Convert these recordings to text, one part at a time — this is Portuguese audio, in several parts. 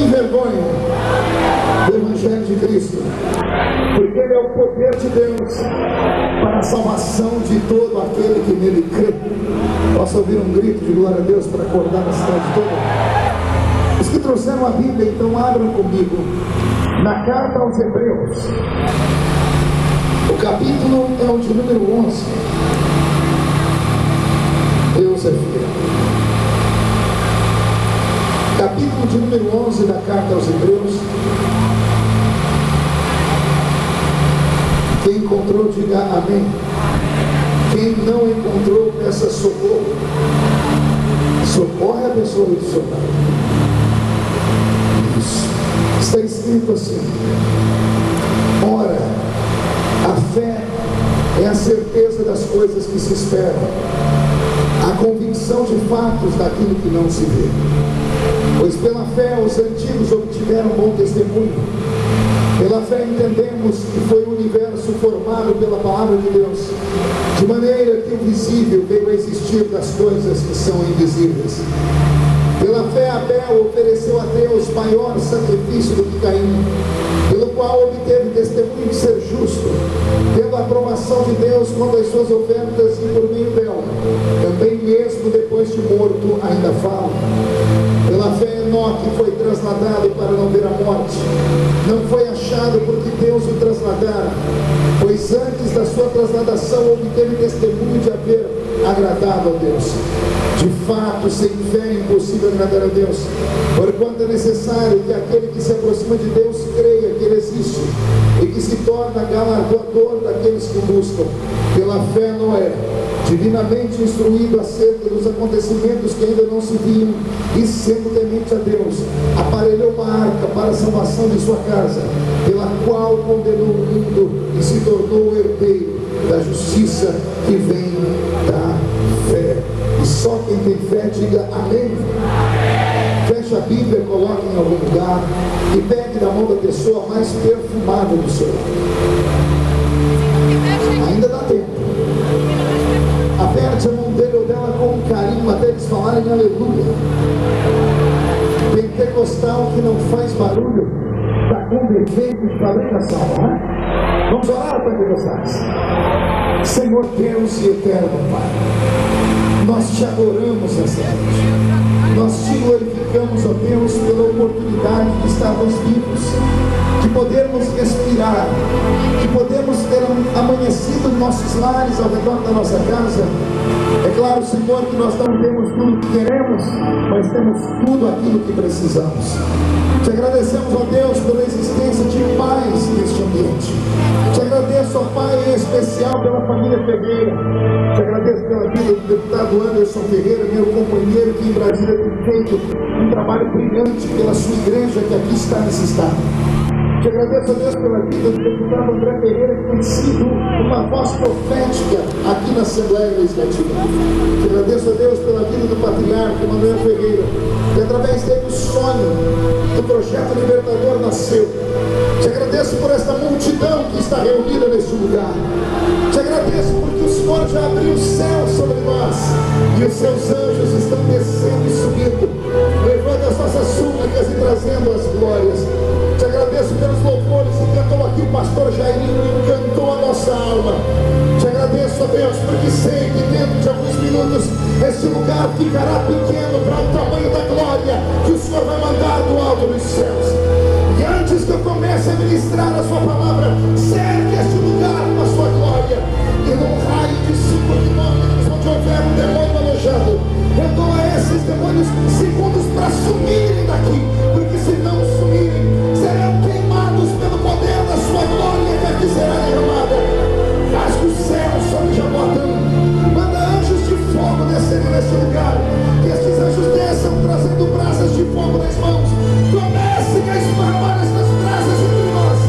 envergonhe do Evangelho de Cristo, porque ele é o poder de Deus para a salvação de todo aquele que nele crê. Posso ouvir um grito de glória a Deus para acordar a cidade toda? Os que trouxeram a Bíblia, então abram comigo na carta aos Hebreus. O capítulo é o de número 11. Deus é fiel. Capítulo de número 11 da carta aos Hebreus. Quem encontrou, diga amém. Quem não encontrou, peça socorro. Socorre a pessoa do seu lado. Isso. Está escrito assim: ora, a fé é a certeza das coisas que se esperam, a convicção de fatos daquilo que não se vê. Pois pela fé os antigos obtiveram bom testemunho. Pela fé entendemos que foi o universo formado pela palavra de Deus, de maneira que o visível veio a existir das coisas que são invisíveis. Pela fé Abel ofereceu a Deus maior sacrifício do que Caim, pelo qual obteve testemunho de ser justo, tendo a aprovação de Deus quanto às suas ofertas, e por meio dela, também mesmo depois de morto, ainda fala. Pela fé Enoque foi trasladado para não ver a morte. Não foi achado porque Deus o trasladara, pois antes da sua trasladação obteve testemunho de haver agradado a Deus. De fato, sem fé é impossível agradar a Deus, porquanto é necessário que aquele que se aproxima de Deus creia que Ele existe e que se torna galardoador daqueles que o buscam. Pela fé Noé, divinamente instruído acerca dos acontecimentos que ainda não se viam, e sendo temente a Deus, aparelhou uma arca para a salvação de sua casa, pela qual condenou o mundo e se tornou o herdeiro da justiça que vem da fé. E só quem tem fé diga amém. Feche a Bíblia, coloque em algum lugar e pegue da mão da pessoa mais perfumada do seu lado. Ainda dá tempo. Aperte a mão dele ou dela com carinho até eles falarem aleluia. Pentecostal que não faz barulho está com defeito de falei na salva, né? Vamos orar, Pentecostais. Senhor Deus e eterno Pai, nós te adoramos essa noite. Nós te glorificamos, ó Deus, pela oportunidade de estarmos vivos, de podermos respirar, de podermos ter amanhecido em nossos lares ao redor da nossa casa. É claro, Senhor, que nós não temos tudo o que queremos, mas temos tudo aquilo que precisamos. Te agradecemos, ó Deus, pela existência de paz neste ambiente. Te agradeço, ó Pai, em especial pela família Ferreira. Te agradeço pela vida do deputado Anderson Ferreira, meu companheiro, que em Brasília tem feito um trabalho brilhante pela sua igreja que aqui está nesse estado. Te agradeço, a Deus, pela vida do deputado André Pereira, que tem sido uma voz profética aqui na Assembleia Legislativa. Te agradeço, a Deus, pela vida do patriarca Manuel Ferreira, que através dele o sonho do projeto libertador nasceu. Te agradeço por esta multidão que está reunida neste lugar. Te agradeço porque o Senhor já abriu o céu sobre nós e os seus anjos estão descendo e subindo, levando as nossas súplicas e trazendo as glórias. Te agradeço pelos louvores que cantou aqui o pastor Jairinho e cantou a nossa alma. Te agradeço, ó Deus, porque sei que dentro de alguns minutos esse lugar ficará pequeno para o tamanho da glória que o Senhor vai mandar do alto dos céus. E antes que eu comece a ministrar a sua palavra, cerque este lugar com a sua glória, e num raio de 5 quilômetros onde houver um demônio alojado, eu dou a esses demônios segundos para sumirem daqui, porque se não sumirem, serão queimados pelo poder da sua glória que aqui será derramada. Rasga o céu sobre Jabotão, manda anjos de fogo descerem nesse lugar, que esses anjos desçam trazendo brasas de fogo nas mãos, comecem a esparramar essas brasas entre nós,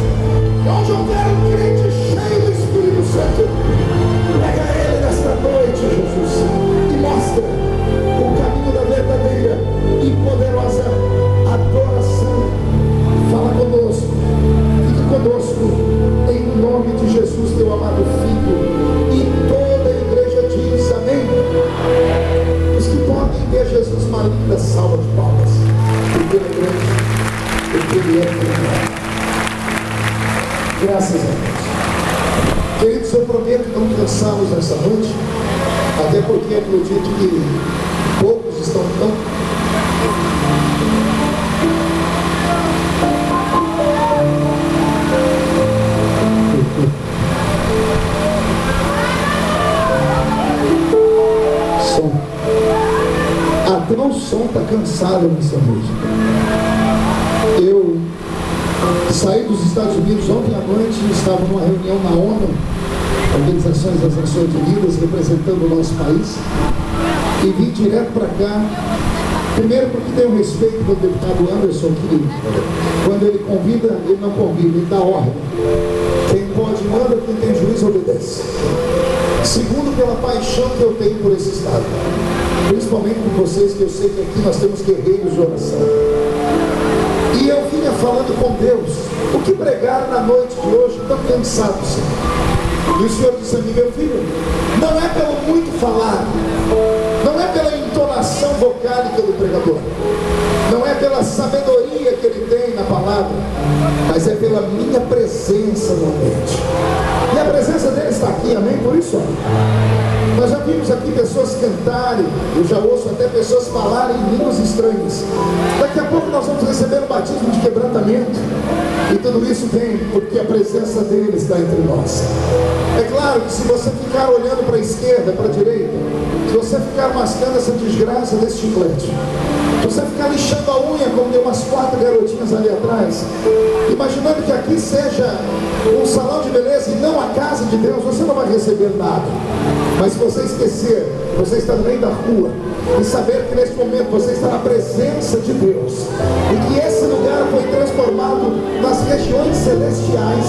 e onde houver um crente Graças a Deus. Queridos, eu prometo não cansá-los nessa noite, até porque eu acredito que poucos estão tão... Som. Até o som está cansado nessa noite. Eu saí dos Estados Unidos ontem à noite, estava numa reunião na ONU, Organizações das Nações Unidas, representando o nosso país, e vim direto para cá. Primeiro porque tenho respeito pelo deputado Anderson, que quando ele convida, ele não convida, ele dá ordem. Quem pode manda, quem tem juízo obedece. Segundo, pela paixão que eu tenho por esse estado, principalmente por vocês, que eu sei que aqui nós temos guerreiros de oração. E eu vinha falando com Deus, o que pregar na noite de hoje, tão cansado, Senhor. E o Senhor disse a mim, meu filho, não é pelo muito falar, não é pela entonação vocálica do pregador, não é pela sabedoria que ele tem na palavra, mas é pela minha presença no ambiente. E a presença dele está aqui, amém? Por isso, nós já vimos aqui pessoas cantarem, eu já ouço até pessoas falarem em línguas estranhas. Daqui a pouco nós vamos receber um batismo de quebrantamento, e tudo isso vem porque a presença dele está entre nós. É claro que se você ficar olhando para a esquerda, para a direita, se você ficar mascando essa desgraça desse chiclete, se você ficar lixando a unha como tem umas 4 garotinhas ali atrás, imaginando que aqui seja um salão de beleza e não a casa de Deus, você não vai receber nada. Mas se você esquecer, você está no meio da rua, e saber que nesse momento você está na presença de Deus, e que esse lugar foi transformado nas regiões celestiais,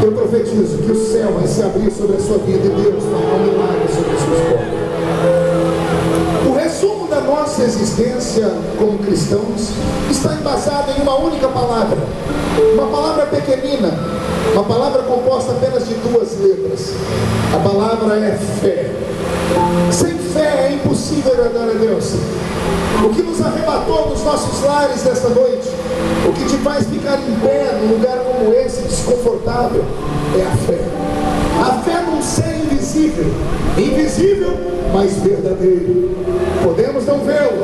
eu profetizo que o céu vai se abrir sobre a sua vida, e Deus fará um milagre sobre a sua história. O resumo da nossa existência como cristãos está embasado em uma única palavra, uma palavra pequenina, uma palavra composta apenas de 2 letras. A palavra é fé. Sem fé é impossível agradar a Deus. O que nos arrebatou dos nossos lares nesta noite, o que te faz ficar em pé num lugar como esse, desconfortável, é a fé. A fé num ser invisível, invisível, mas verdadeiro. Podemos não vê-lo,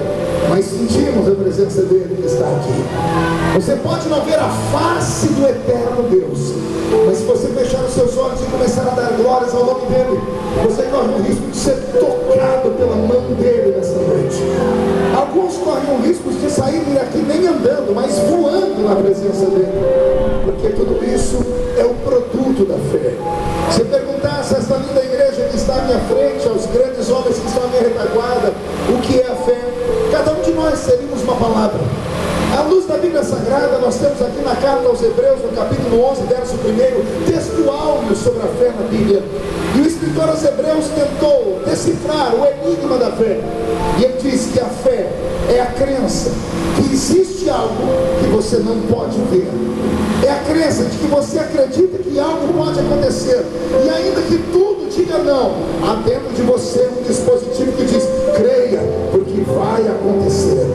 mas sentimos a presença dele que está aqui. Você pode não ver a face do eterno Deus, mas se você fechar os seus olhos e começar a dar glórias ao nome dele, você corre o risco de ser tocado pela mão dele nessa noite. Alguns correm o risco de saírem daqui nem andando, mas voando na presença dele, porque tudo isso é o produto da fé. Se perguntasse a esta linda igreja que está à minha frente, aos grandes homens que estão à minha retaguarda, o que é a fé, cada um de nós teríamos uma palavra. À luz da Bíblia Sagrada, nós temos aqui na carta aos Hebreus, no capítulo 11, verso 1, texto áureo sobre a fé na Bíblia. E o escritor aos Hebreus tentou decifrar o enigma da fé. E ele diz que a fé é a crença que existe algo que você não pode ver. É a crença de que você acredita que algo pode acontecer, e ainda que tudo diga não, há dentro de você um dispositivo que diz, creia, porque vai acontecer.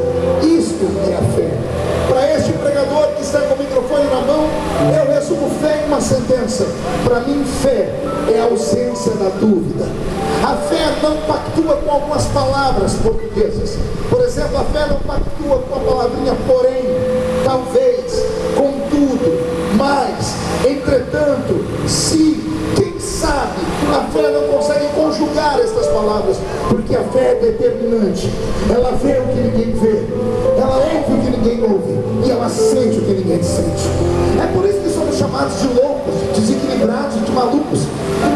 Isto é a fé. Para este pregador que está com o microfone na mão, eu resumo fé em uma sentença. Para mim, fé é a ausência da dúvida. A fé não pactua com algumas palavras portuguesas. Por exemplo, a fé não pactua com a palavrinha porém, talvez, contudo, mas, entretanto, se, quem sabe. A fé não consegue conjugar estas palavras, porque a fé é determinante. Ela vê o que ninguém vê, ela ouve o que ninguém ouve, e ela sente o que ninguém sente. É por isso que somos chamados de loucos, de desequilibrados, de malucos.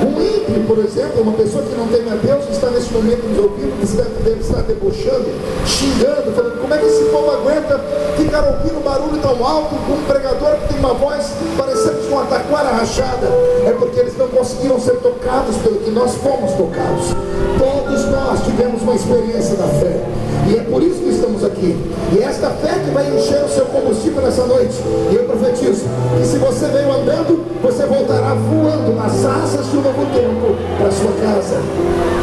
Um ímpio, por exemplo, uma pessoa que não teme a Deus, está neste momento nos ouvindo, deve estar debochando, xingando, falando, como é que esse povo aguenta ficar ouvindo um barulho tão alto com um pregador que tem uma voz parecendo uma taquara rachada? É porque eles não conseguiram ser tocados pelo que nós fomos tocados. Todos nós tivemos uma experiência da fé, e é por isso que estamos aqui. E é esta fé que vai encher o seu combustível nessa noite. E eu profetizo que se você veio andando, você voltará voando nas asas de um novo tempo para a sua casa.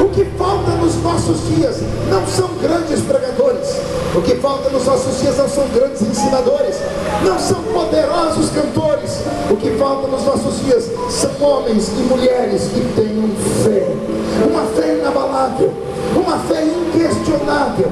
O que falta nos nossos dias não são grandes pregadores. O que falta nos nossos dias não são grandes ensinadores, não são poderosos cantores. O que falta nos nossos dias são homens e mulheres que tenham fé, uma fé inabalável, uma fé inquestionável,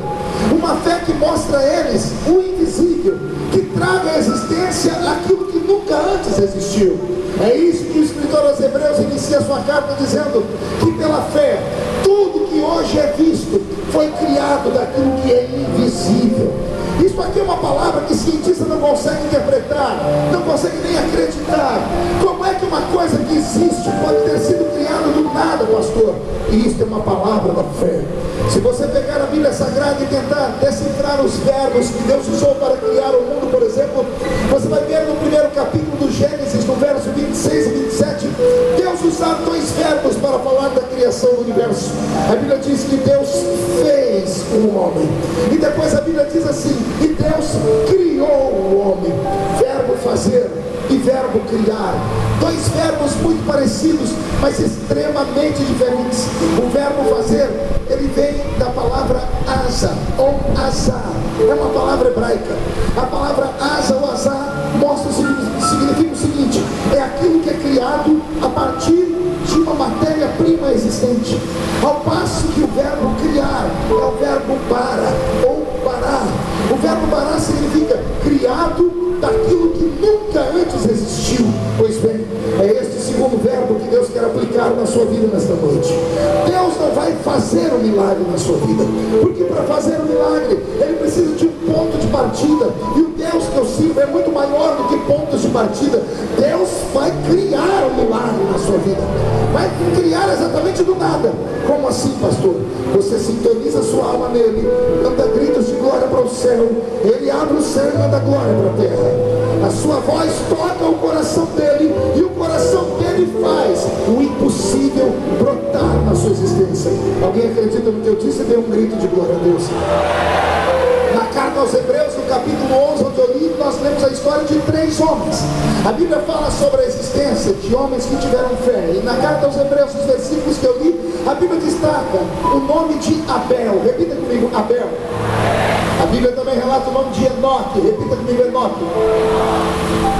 uma fé que mostra a eles o invisível, que traga à existência aquilo que nunca antes existiu. É isso que o escritor aos Hebreus inicia sua carta dizendo, que pela fé tudo que hoje é visto foi criado daquilo que é invisível. Isso aqui é uma palavra que cientista não consegue interpretar, não consegue nem acreditar. Como é que uma coisa que existe pode ter sido criada do nada, pastor? E isso é uma palavra da fé. Se você pegar a Bíblia Sagrada e tentar decifrar os verbos que Deus usou para criar o mundo, por exemplo, você vai ver no primeiro capítulo do Gênesis, no verso 26 e 27, Deus usar dois verbos para falar da criação do universo. A Bíblia diz que Deus fez o homem, e depois a Bíblia diz assim, e Deus criou o homem. Verbo fazer e verbo criar, dois verbos muito parecidos, mas extremamente diferentes. O verbo fazer, ele vem da palavra asa ou azar, é uma palavra hebraica. A palavra asa ou azar mostra significa o seguinte: é aquilo que é criado a partir de uma matéria-prima existente, ao passo que o verbo criar é o verbo bara ou parar. O verbo parar significa criado daquilo que nunca antes existiu. Pois bem, é este segundo verbo que Deus quer aplicar na sua vida nesta noite. Deus não vai fazer um milagre na sua vida, porque para fazer um milagre ele precisa de um ponto de partida, e o Deus que eu sirvo é muito maior do que pontos de partida. Deus vai criar um milagre na sua vida, vai criar exatamente do nada. Como assim, pastor? Você sintoniza sua alma nele, manda gritos de glória para o céu, ele abre o céu e manda glória para a terra. A sua voz toca o coração dele, e o coração dele faz o impossível brotar na sua existência. Alguém acredita no que eu disse? Dê um grito de glória a Deus. Na carta aos Hebreus, no capítulo 11, onde eu li, nós lemos a história de 3 homens. A Bíblia fala sobre a existência de homens que tiveram fé, e na carta aos Hebreus, nos versículos que eu li, a Bíblia destaca o nome de Abel. Repita comigo, Abel. A Bíblia também relata o nome de Enoque. Repita comigo, Enoque.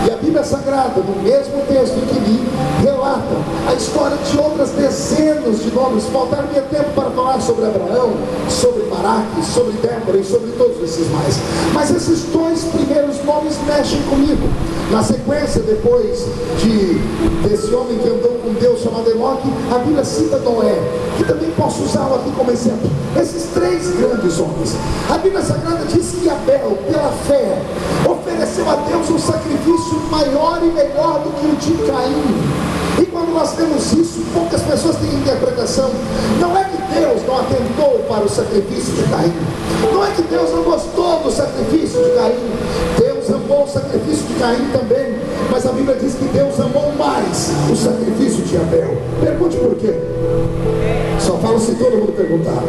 E a Bíblia Sagrada, no mesmo texto que li, relata a história de outras dezenas de nomes. Faltaria tempo para falar sobre Abraão, sobre Baraque, sobre Débora e sobre todos esses mais. Mas esses 2 primeiros nomes mexem comigo. Na sequência, depois desse homem que andou com Deus chamado Enoque, a Bíblia cita Noé, que também posso usá-lo aqui como exemplo. Esses 3 grandes homens. A Bíblia Sagrada diz que Abel, pela fé, ofereceu a Deus um sacrifício maior e melhor do que o de Caim. E quando nós temos isso, poucas pessoas têm interpretação. Não é que Deus não atentou para o sacrifício de Caim, não é que Deus não gostou do sacrifício de Caim. Deus amou o sacrifício de Caim também, mas a Bíblia diz que Deus amou mais o sacrifício de Abel. Pergunte por quê? Só falo se todo mundo perguntar.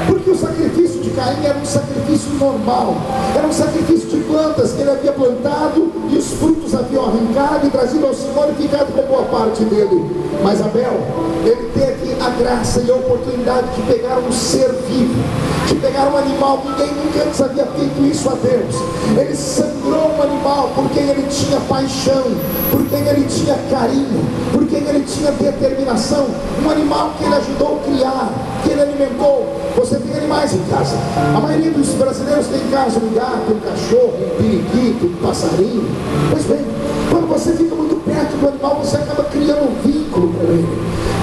Porque o sacrifício de Caim era um sacrifício normal, era um sacrifício de plantas que ele havia plantado, e os frutos haviam arrancado e trazido ao Senhor e ficado com boa parte dele. Mas Abel, ele teve a graça e a oportunidade de pegar um ser vivo, de pegar um animal. Ninguém nunca antes havia feito isso a Deus. Ele sangrou um animal por quem ele tinha paixão, por quem ele tinha carinho, por quem ele tinha determinação. Um animal que ele ajudou a criar, que ele alimentou. Você tem animais em casa. A maioria dos brasileiros tem em casa um gato, um cachorro, um periquito, um passarinho. Pois bem, quando você fica muito perto do animal, você acaba criando um vínculo com ele.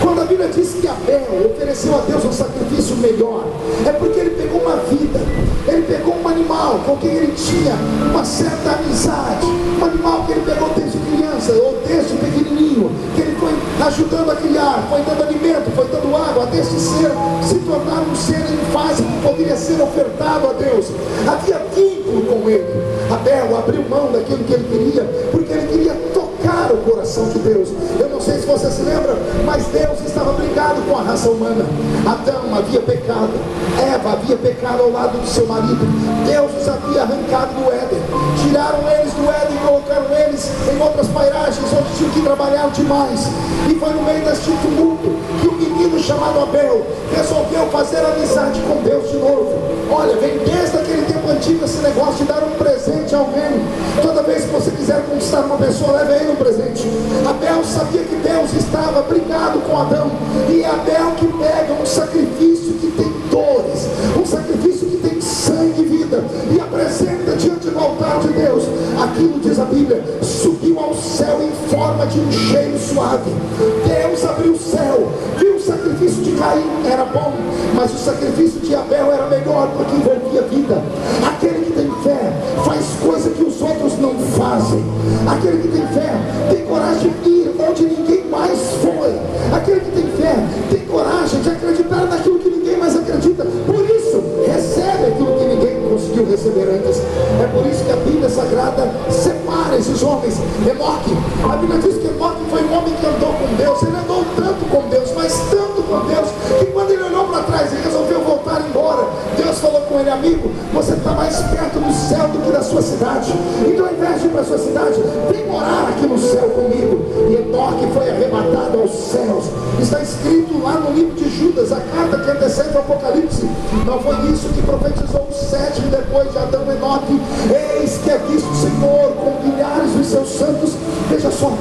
Quando a Bíblia diz que Abel ofereceu a Deus um sacrifício melhor, é porque ele pegou uma vida, ele pegou um animal com quem ele tinha uma certa amizade, um animal que ele pegou desde criança ou desde pequenininho, que ele foi ajudando a criar, foi dando alimento, foi dando água, até esse ser se tornar um ser em fase que poderia ser ofertado a Deus. Havia vínculo com ele. Abel abriu mão daquilo que ele queria, porque ele queria tocar o coração de Deus. Eu não sei se você se lembra, mas Deus estava brigado com a raça humana. Adão havia pecado, Eva havia pecado ao lado do seu marido. Deus os havia arrancado do Éden, tiraram eles do Éden e colocaram eles em outras pairagens onde tinham que trabalhar demais. E foi no meio deste tumulto que um menino chamado Abel resolveu fazer amizade com Deus de novo. Olha, vem desde aquele tempo antigo esse negócio de dar um presente a alguém. Toda vez que você quiser conquistar uma pessoa, leve a ele um presente. Abel sabia que Deus estava brigado com Adão, e é Abel que pega um sacrifício que tem dores, um sacrifício que tem sangue e vida, e apresenta diante do altar de Deus. Aquilo, diz a Bíblia, subiu ao céu em forma de um cheiro suave. Deus abriu o céu, viu o sacrifício de Caim, era bom, mas o sacrifício de Abel era melhor, porque envolvia vida. Aquele que tem fé faz coisa que os outros não fazem. Aquele que tem fé tem coragem de ir onde ninguém mais foi. Aquele que tem fé tem coragem de acreditar naquilo que ninguém mais acredita. Por isso recebe aquilo que ninguém conseguiu receber antes. É por isso que a Bíblia Sagrada separa esses homens. Enoque, a Bíblia diz que Enoque foi um homem que andou com Deus. Ele andou tanto com Deus, mas tanto com Deus, que quando ele olhou para trás e resolveu voltar embora, Deus falou com ele: amigo, você está mais perto do céu do que da sua cidade. Então, ao invés de ir para a sua cidade, vem morar aqui no céu comigo. E Enoque foi arrebatado aos céus. Está escrito lá no livro de Judas, a carta que antecede o Apocalipse. Não foi isso que profetizou o sétimo depois de Adão, Enoque? Eis que é visto o Senhor com milhares dos seus santos. Veja só,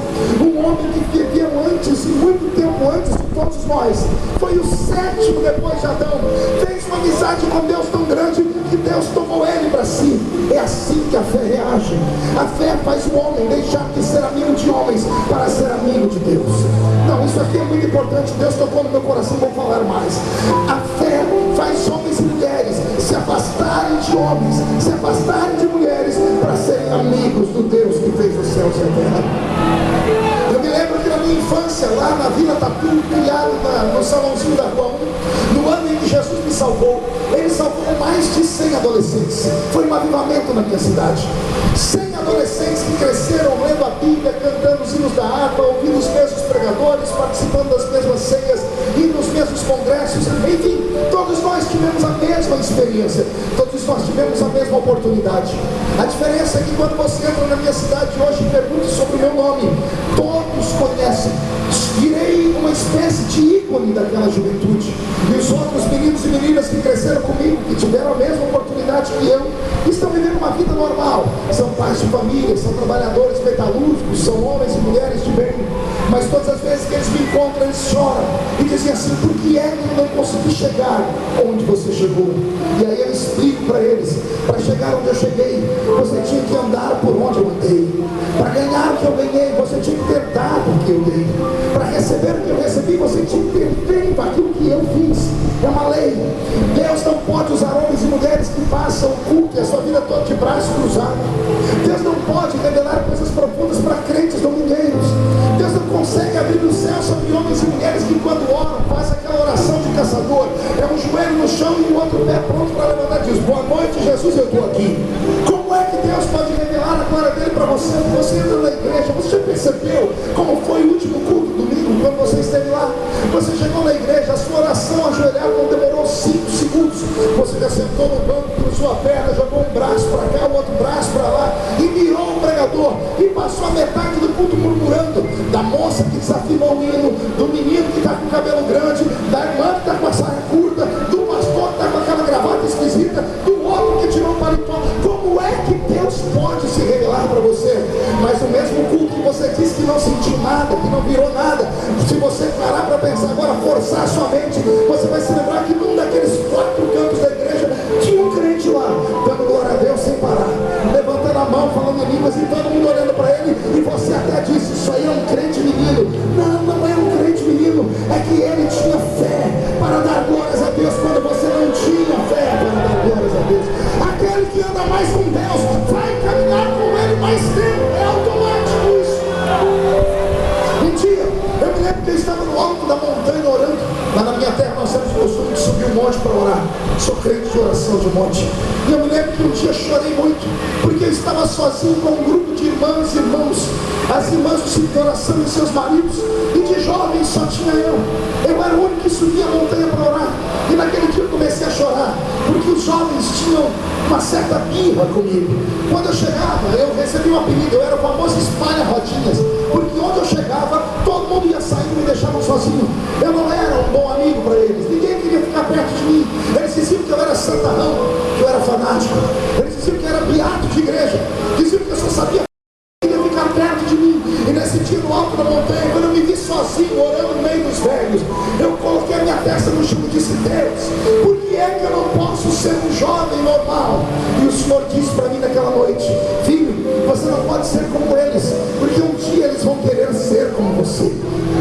um homem que viveu antes, e muito tempo antes de todos nós, foi o sétimo depois de Adão. Fez uma amizade com Deus tão grande que Deus tomou ele para si. É assim que a fé reage. A fé faz o homem deixar de ser amigo de homens para ser amigo de Deus. Não, isso aqui é muito importante. Deus tocou no meu coração, vou falar mais. A fé faz homens e mulheres se afastarem de homens, se afastarem de mulheres, para serem amigos do Deus que fez os céus e a terra. Eu me lembro que na minha infância, lá na Vila Tatu, criado no salãozinho da Rua 1, no ano em que Jesus me salvou, ele salvou mais de 100 adolescentes. Foi um avivamento na minha cidade. 100 adolescentes que cresceram lendo a Bíblia, cantando os hinos da harpa, ouvindo os mesmos pregadores, participando das mesmas ceias, indo nos mesmos congressos. Enfim, todos nós tivemos a mesma experiência, todos nós tivemos a mesma oportunidade. A diferença é que quando você entra na minha cidade hoje e pergunta sobre o meu nome, todos conhecem. Virei uma espécie de ícone daquela juventude. E os outros meninos e meninas que cresceram comigo, que tiveram a mesma oportunidade que eu, estão vivendo uma vida normal. São pais de família, são trabalhadores metalúrgicos, são homens e mulheres de bem. Mas todas as vezes que eles me encontram, eles choram e dizem assim: por que é que eu não consegui chegar onde você chegou? E aí eu explico para eles: para chegar onde eu cheguei, você tinha que andar por onde eu andei. Para ganhar o que eu ganhei, você tinha que ter dado o que eu dei. Para receber o que eu recebi, você tinha que ter feito aquilo que eu fiz. É uma lei. Deus não pode usar homens e mulheres que passam o culto e a sua vida toda de braço cruzado. Deus não pode revelar coisas profundas para crentes domingueiros. Deus não consegue abrir o céu sobre homens e mulheres que, quando oram, faz aquela oração de caçador. É um joelho no chão e o outro pé pronto para levantar e diz: boa noite, Jesus, eu estou aqui. Como é que Deus pode revelar a glória dele para você? Você entra na igreja, você já percebeu como foi o último culto domingo, quando você esteve lá? Você chegou na igreja, a sua oração ajoelhada não demorou 5 segundos. Você já sentou no banco, cruzou a perna, jogou um braço para cá, o outro braço para lá, e mirou o pregador, e passou a metade do culto murmurando da moça que desafinou o hino, do menino que está com o cabelo grande, da irmã que está com a saia curta, do pastor que está com aquela gravata esquisita, do outro que tirou o paletó. Como é que Deus pode se revelar para você? Mas no mesmo culto que você disse que não sentiu nada, que não virou nada, se você parar para pensar agora, forçar a sua mente, você vai se lembrar que num daqueles 4 cantos da igreja tinha um crente lá, dando glória a Deus sem parar, levantando a mão, falando em línguas, e todo mundo olhando para ele, e você até disse: isso aí é um crente menino. Não, não é um crente menino, é que ele tinha fé para dar glórias a Deus quando você não tinha fé para dar glórias a Deus. Aquele que anda mais com Deus vai caminhar com ele mais tempo, é automático isso. Um dia, eu me lembro que eu estava no alto da montanha orando. Lá na minha terra nós temos o costume de subir um monte para orar. Sou crente de oração de monte. E eu me lembro que um dia chorei muito, porque eu estava sozinho com um grupo de irmãs e irmãos. As irmãs do ciclo de oração e seus maridos, e de jovens só tinha eu. Eu era o único que subia a montanha para orar. E naquele dia eu comecei a chorar, porque os jovens tinham uma certa birra comigo. Quando eu chegava, eu recebi um apelido, eu era o famoso espalha-rodinhas, porque onde eu chegava, todo mundo ia sair e me deixava sozinho. Eu não era um bom amigo para eles, ninguém queria ficar perto de mim. Eles diziam que eu era santarrão, que eu era fanático. Eles diziam que eu era beato de igreja, diziam que eu só sabia ficar nesse dia no alto da montanha, quando eu me vi sozinho, orando no meio dos velhos, eu coloquei a minha testa no chão e disse: Deus, por que é que eu não posso ser um jovem normal? E o Senhor disse para mim naquela noite: filho, você não pode ser como eles, porque um dia eles vão querer ser como você.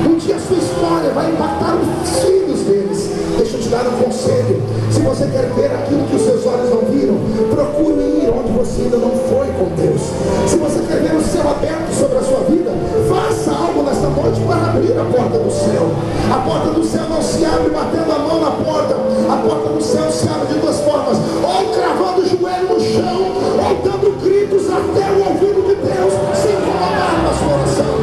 Um dia a sua história vai impactar os filhos deles. Deixa eu te dar um conselho: se você quer ver aquilo que os seus olhos não viram, procure ir onde você ainda não foi com Deus. Se você quer ver o céu aberto sobre a sua vida, faça algo nesta noite para abrir a porta do céu. A porta do céu não se abre batendo a mão na porta. A porta do céu se abre de duas formas: ou cravando o joelho no chão, ou dando gritos até o ouvido de Deus se incomodar na sua oração.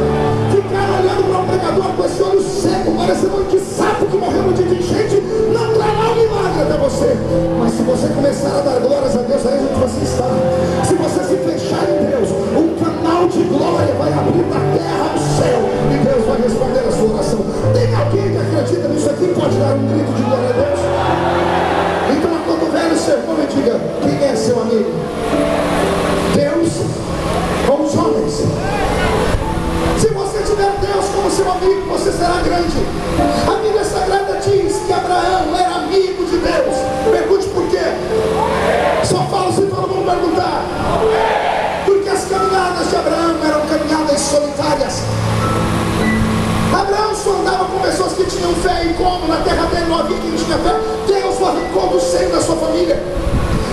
Ficar olhando para o pregador com esse olho seco, parecendo um de sapo que morreu no dia de enchente, não trará um milagre até você. Mas se você começar a dar glórias a Deus aí onde você está, se você se fechar em Deus, um canal de glória vai abrir da terra ao céu, e Deus vai responder a sua oração. Tem alguém que acredita nisso aqui? Pode dar um grito de glória a Deus? Então, quando o velho sermão, me diga: quem é seu amigo? Deus ou os homens? Se você tiver Deus como seu amigo, você será grande. A Bíblia Sagrada diz que Abraão era amigo de Deus. Pergunte por quê? Só falo se todo mundo perguntar. Porque as caminhadas de Abraão eram caminhadas solitárias. Abraão só andava com pessoas que tinham fé, e como na terra dele não havia quem tinha fé, Deus o arrancou do seio da sua família.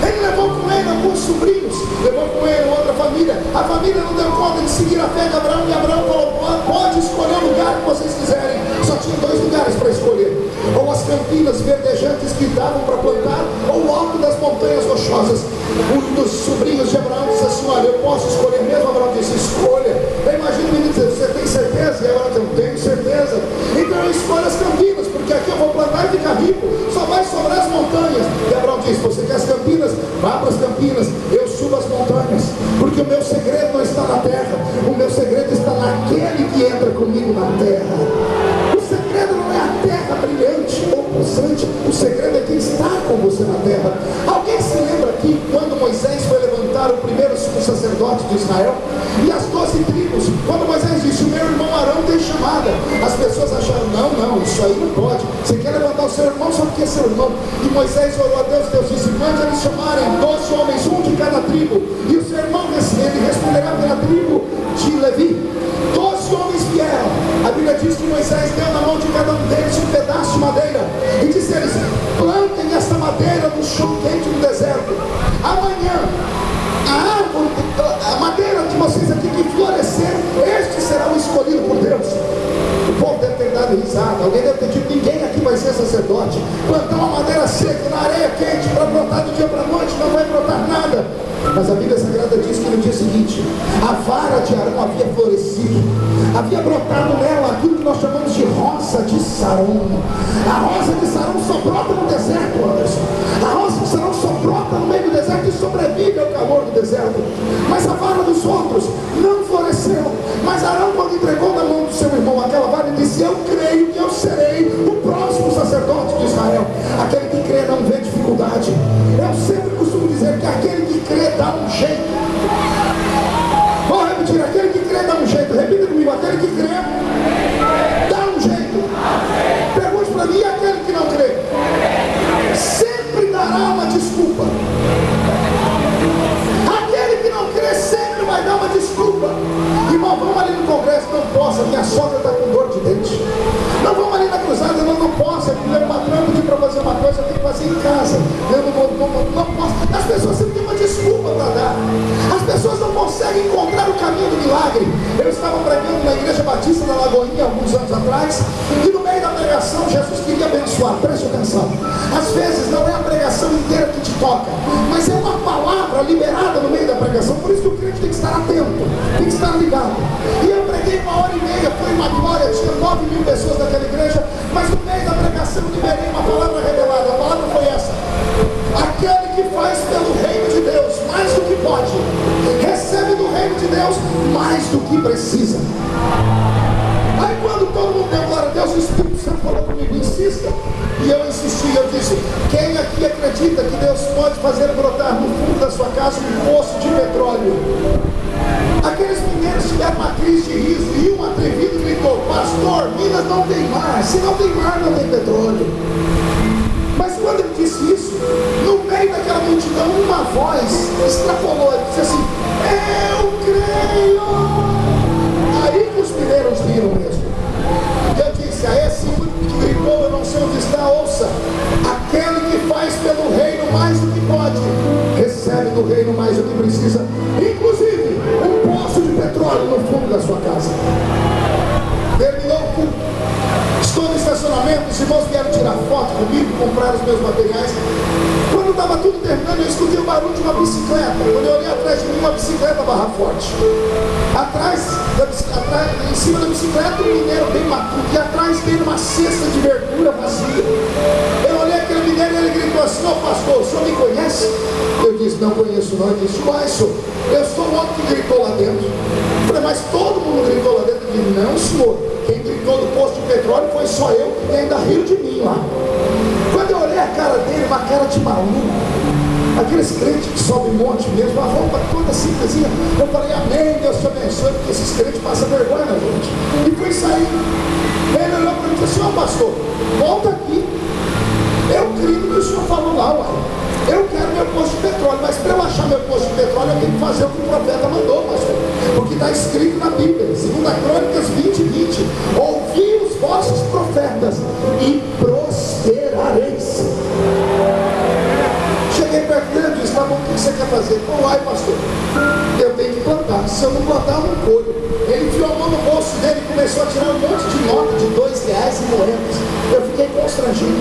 Ele levou com ele alguns sobrinhos, levou com ele outra família. A família não deu conta de seguir a fé de Abraão, e Abraão falou: pode escolher o lugar que vocês quiserem. Só tinha dois lugares para escolher: ou as campinas verdejantes que davam para plantar, ou o alto das montanhas rochosas. Um dos sobrinhos de Abraão disse assim: olha, eu posso escolher mesmo? Abraão disse: escolha. Eu imagino ele dizer: você tem certeza? E Abraão disse: eu tenho certeza. Então eu escolho as campinas, porque aqui eu vou plantar e ficar rico, só vai sobrar as montanhas. E Abraão disse: você quer as campinas? Vá para as campinas, eu subo as montanhas, porque o meu segredo não está na terra, o meu segredo está naquele que entra comigo na terra. O segredo não é a terra brilhante ou pulsante, o segredo é quem está com você na terra. Alguém se lembra aqui quando Moisés foi levantar o primeiro sumo sacerdote de Israel? E as 12 tribos, quando Moisés disse: o meu irmão Arão tem chamada, as pessoas acharam: não, isso aí não pode. Você quer levantar o seu irmão só porque é seu irmão. E Moisés orou a Deus, Deus disse: quando eles chamarem 12 homens, um de cada tribo, e o seu irmão ele responderá pela tribo de Levi. 12 homens vieram. A Bíblia diz que Moisés deu na mão de cada um deles um pedaço de madeira e disse a eles: plantem essa madeira no chão quente do deserto. Amanhã a madeira de vocês aqui que florescer, este será o escolhido por Deus. O povo deve ter dado risada. Alguém deve ter dito: ninguém aqui vai ser sacerdote. Plantar uma madeira seca na areia quente para brotar do dia para a noite, não vai brotar nada. Mas a Bíblia Sagrada diz que no dia seguinte a vara de Arão havia florescido, havia brotado nela aquilo que nós chamamos de rosa de Saron. A rosa de Saron só brota no deserto, Anderson. A rosa de Saron só brota no meio do deserto e sobrevive ao calor do deserto. Mas a vara dos outros não floresceu. Mas Arão, quando entregou na mão do seu irmão aquela vara, ele disse: eu creio que eu serei o próximo sacerdote de Israel. Aquele que crê não vê dificuldade. Eu sempre costumo dizer que aquele que crê dá um jeito. Vou repetir: aquele que crê dá um jeito. Repita comigo: aquele que crê dá um jeito. Pergunte para mim: aquele que não crê sempre dará uma desculpa. Aquele que não crê sempre vai dar uma desculpa. Irmão, vamos ali no congresso. Não posso, minha sogra está com dor de dente. Não, vamos ali na cruzada. Não posso, meu patrão pediu para fazer uma coisa, eu tenho que fazer em casa. Eu não posso. As pessoas sempre têm uma desculpa para dar. As pessoas não conseguem encontrar o caminho do milagre. Eu estava pregando na Igreja Batista da Lagoinha alguns anos atrás, e no meio da pregação Jesus queria abençoar. Preste atenção: às vezes não é a pregação inteira que te toca, mas é uma palavra liberada no meio da pregação. Por isso que o crente tem que estar atento, tem que estar ligado. E eu preguei 1h30, foi uma glória, tinha 9.000 pessoas naquela igreja, mas no meio da pregação liberei uma palavra revelada. A palavra foi essa: aquele que faz pelo reino de Deus mais do que pode, recebe do reino de Deus mais do que precisa. Aí quando todo mundo deu glória a Deus, o Espírito Santo falou comigo: insista. E eu insisti, eu disse: quem aqui acredita que Deus pode fazer brotar no fundo da sua casa um poço de petróleo? Aqueles meninos tiveram uma crise de riso, riam sua casa. Terminou o culto, estou no estacionamento, os irmãos vieram tirar foto comigo, comprar os meus materiais. Quando estava tudo terminando, eu escutei o barulho de uma bicicleta. Quando eu olhei atrás de mim, uma bicicleta barra forte. Em cima da bicicleta, um mineiro bem matuto, e atrás dele uma cesta de verdura vazia. Eu olhei aquele mineiro e ele gritou assim: ô pastor, o senhor me conhece? Eu disse: não conheço não. Ele disse: uai, senhor, eu sou o outro que gritou lá dentro. Eu falei: mas todo mundo gritou lá dentro? Ele disse: não, senhor, quem gritou do posto de petróleo foi só eu, e ainda riu de mim lá. Quando eu olhei a cara dele, uma cara de maluco, aqueles crentes que sobem monte mesmo, a roupa toda simplesinha, eu falei: amém, Deus te abençoe, porque esses crentes passam vergonha na gente. E fui sair. Ele olhou para mim e disse: ó pastor, volta aqui. Eu creio no que o senhor falou lá, uai. Eu quero meu posto de petróleo, mas para eu achar meu posto de petróleo eu tenho que fazer o que o profeta mandou, pastor. Porque está escrito na Bíblia, 2 Crônicas 20:20: ouvi os vossos profetas e prosperareis. Cheguei perto dele e disse: tá bom, o que você quer fazer? Pô, ai pastor, eu tenho que plantar, se eu não plantar eu não colho. Ele enfiou a mão no bolso dele e começou a tirar um monte de nota de R$2 e moedas. Eu fiquei constrangido.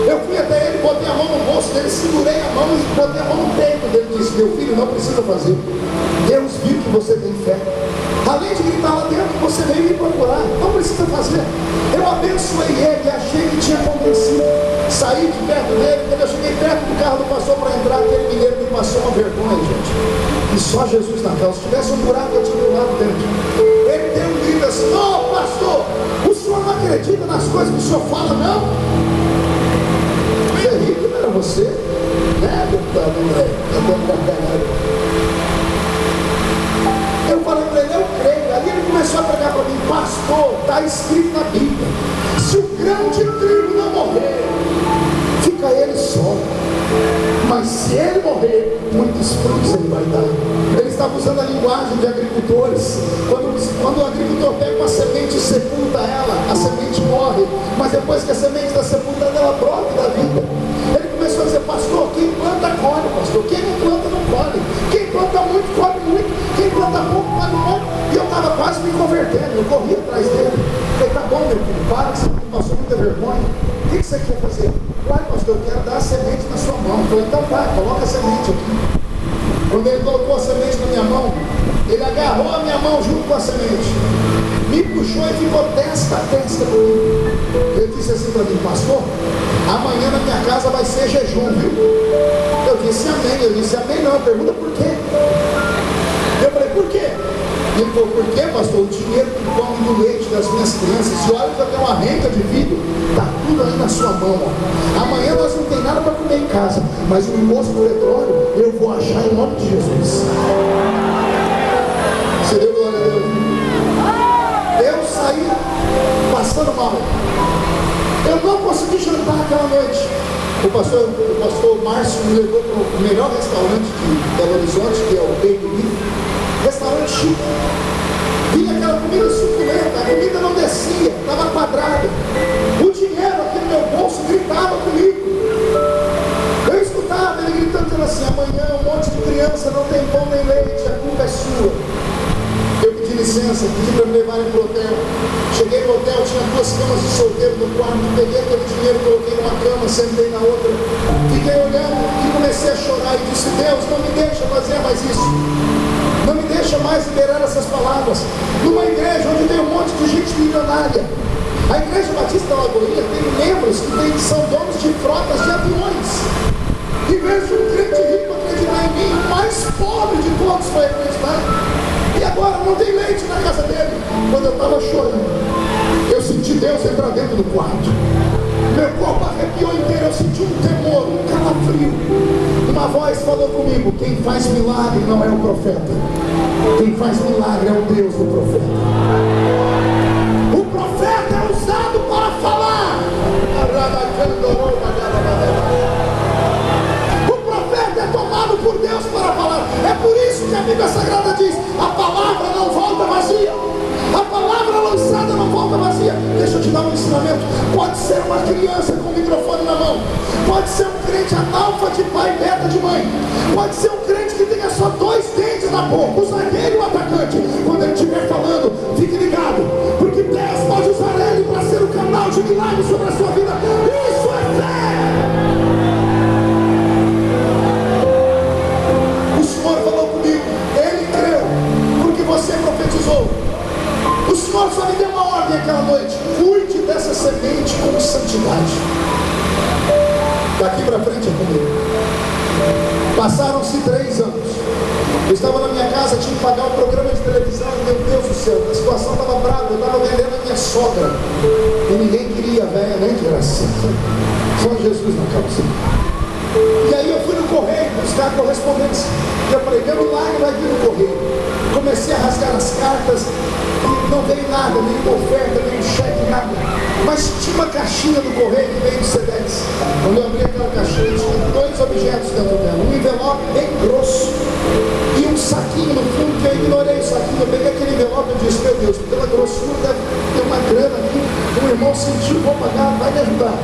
Eu fui até ele, botei a mão no bolso dele, segurei a mão e botei a mão no peito dele e disse: meu filho, não precisa fazer. Deus viu que você tem fé. Além de gritar lá dentro, você veio me procurar, não precisa fazer. Eu abençoei ele e achei que tinha convencido. Saí de perto dele. Quando eu cheguei perto do carro do pastor para entrar, aquele mineiro me passou uma vergonha, gente. E só Jesus na causa. Se tivesse um buraco, eu tinha pulado dentro. Ele deu um grito assim: ô pastor, o senhor não acredita nas coisas que o senhor fala, não? Você é rico, não era você? Né, deputado? Eu falei para ele: eu creio. Ali ele começou a pregar para mim: pastor, está escrito na Bíblia, se o grão de trigo não morrer, fica ele só, mas se ele morrer, muitos frutos ele vai dar. Ele estava usando a linguagem de agricultores. Quando o agricultor pega uma semente e sepulta ela, a semente morre, mas depois que a semente está sepultada, ela brota da vida. Ele começou a dizer: pastor, quem planta colhe, pastor, quem não planta não colhe, quem planta muito colhe muito, quem planta pouco colhe pouco. E eu estava quase me convertendo, eu corri atrás dele. Falei: tá bom, meu filho, para, que você passou muita vergonha. O que você quer fazer? Uai, pastor, eu quero dar a semente na sua mão. Eu falei: então tá, coloca a semente aqui. Quando ele colocou a semente na minha mão, ele agarrou a minha mão junto com a semente, me puxou e ficou testa a testa comigo. Ele disse assim para mim: pastor, amanhã na minha casa vai ser jejum, viu? Eu disse amém. Eu disse amém não, pergunta por quê. Eu falei: por quê? Ele falou: por quê, pastor? O dinheiro que come do leite das minhas crianças, se olha que eu tenho uma renda de vida, está tudo aí na sua mão, ó. Amanhã nós não tem nada para comer em casa, mas no posto do petróleo eu vou achar em nome de Jesus. Você deu glória a Deus? Eu saí passando mal. Eu não consegui jantar aquela noite. O pastor Márcio me levou para o melhor restaurante de Belo Horizonte, que é o Baby Beef. Restaurante chique. Vinha aquela comida suculenta, a comida não descia, estava quadrada. O dinheiro aqui no meu bolso gritava comigo. Eu escutava ele gritando, dizendo assim: amanhã um monte de criança não tem pão nem leite, a culpa é sua. Eu pedi licença, pedi para me levarem para o hotel. Cheguei no hotel, tinha 2 camas de solteiro no quarto. Peguei aquele dinheiro, coloquei numa cama, sentei na outra. Fiquei olhando e comecei a chorar e disse: Deus, não me deixa fazer mais isso. Não me deixa mais liberar essas palavras. Numa igreja onde tem um monte de gente milionária. A Igreja Batista da Lagoinha tem membros que são donos de frotas de aviões. Em vez de um crente rico acreditar em mim, o mais pobre de todos foi acreditar. E agora não tem leite na casa dele. Quando eu estava chorando, eu senti Deus entrar dentro do quarto. Meu corpo arrepiou inteiro, eu senti um temor, um calafrio. Uma voz falou comigo: quem faz milagre não é o profeta, quem faz milagre é o Deus do profeta. O profeta é usado para falar. O profeta é tomado por Deus para falar. É por isso que a Bíblia Sagrada diz: a palavra não volta vazia. A palavra lançada não volta vazia. Deixa eu te dar um ensinamento. Pode ser uma criança com o microfone na mão, pode ser um crente analfa de pai e beta de mãe, pode ser um crente que tenha só 2 dentes na boca, o zagueiro e o atacante. importante. Quando ele estiver falando, fique ligado, porque Deus pode usar ele para ser o canal de milagres sobre a sua vida. Isso é fé. O Senhor falou comigo, ele creu, porque você profetizou. O Senhor só me deu uma ordem aquela noite: cuide dessa semente com santidade. Daqui para frente é comigo. Passaram-se 3 anos. Eu estava na minha casa, tinha que pagar um programa de televisão. Meu Deus do céu, a situação estava brava. Eu estava vendendo a minha sogra e ninguém queria, velha, nem que era assim. Só Jesus na causa. E aí eu fui no correio buscar correspondência. E eu falei, meu milagre vai vir no correio. Comecei a rasgar as cartas e não veio nada, nem oferta, nem cheque, nada. Mas tinha uma caixinha do correio que veio de Sedex. Quando eu abri aquela caixinha, tinha 2 objetos dentro dela. Um envelope bem grosso e um saquinho no fundo, que eu ignorei o saquinho. Eu peguei aquele envelope e disse, meu Deus, pela grossura deve ter uma grana aqui. Um irmão sentiu, vou pagar, vai me ajudar.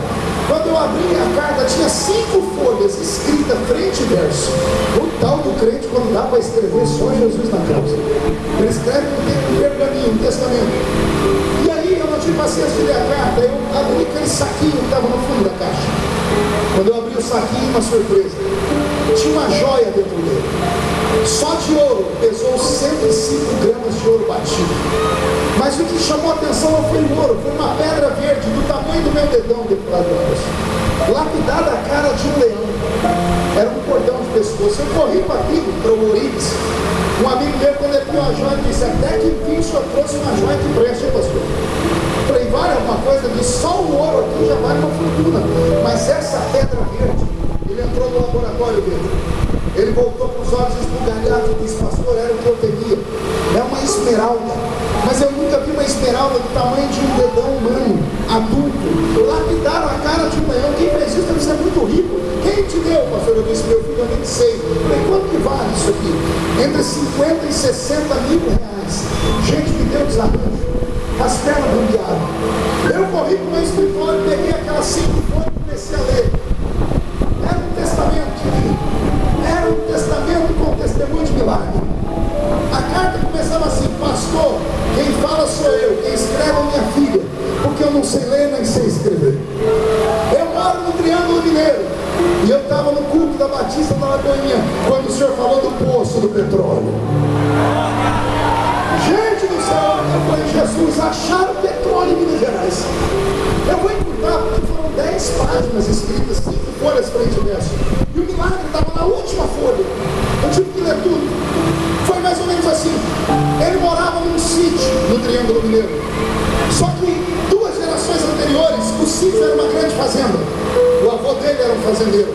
Quando eu abri a carta, tinha 5 folhas escritas frente e verso. O tal do crente, quando dá para escrever, só Jesus na causa. Ele escreve um pergaminho, um testamento. E aí eu não tive paciência de ler a carta. Eu abri aquele saquinho que estava no fundo da caixa. Quando eu abri o saquinho, uma surpresa. Tinha uma joia dentro dele. Só de ouro, pesou 105 gramas de ouro batido. Mas o que chamou a atenção não foi o ouro, foi uma pedra verde do tamanho do meu dedão, deputado Anderson, lapidada a cara de um leão. Era um cordão de pescoço. Eu corri para aquilo, para o Orives. Um amigo meu, quando ele viu a joia, disse, até que enfim o senhor trouxe uma joia que preste, hein, pastor? Falei, vale alguma coisa? Disse, só o ouro aqui já vale uma fortuna. Mas essa pedra verde, ele entrou no laboratório dele. Ele voltou com os olhos esbugalhados e disse, pastor, era o que eu temia. É uma esmeralda. Mas eu nunca vi uma esmeralda do tamanho de um dedão humano, adulto. Lapidaram a cara de um leão. Quem fez isso deve ser muito rico. Quem te deu, pastor? Eu disse, meu filho, eu nem sei. Eu falei, quanto que vale isso aqui? Entre 50 e 60 mil reais. Gente me deu desarranjo. As pernas bambearam. Eu corri para o meu escritório, peguei aquelas 5 folhas e comecei a ler. Era um testamento. Era um testamento com testemunho de milagre. A carta começava assim, pastor, quem fala sou eu, quem escreve é minha filha, porque eu não sei ler nem sei escrever. Eu moro no Triângulo Mineiro, e eu estava no culto da Batista da Lagoinha, quando o senhor falou do poço do petróleo. Gente do céu, eu falei, Jesus, acharam petróleo em Minas Gerais. Eu vou encurtar, porque foram 10 páginas escritas, 5 folhas frente e verso. E o milagre estava na última folha. Eu tive que ler tudo. Foi mais ou menos assim. Ele morava num sítio no Triângulo Mineiro. Só que 2 gerações anteriores, o sítio era uma grande fazenda. O avô dele era um fazendeiro.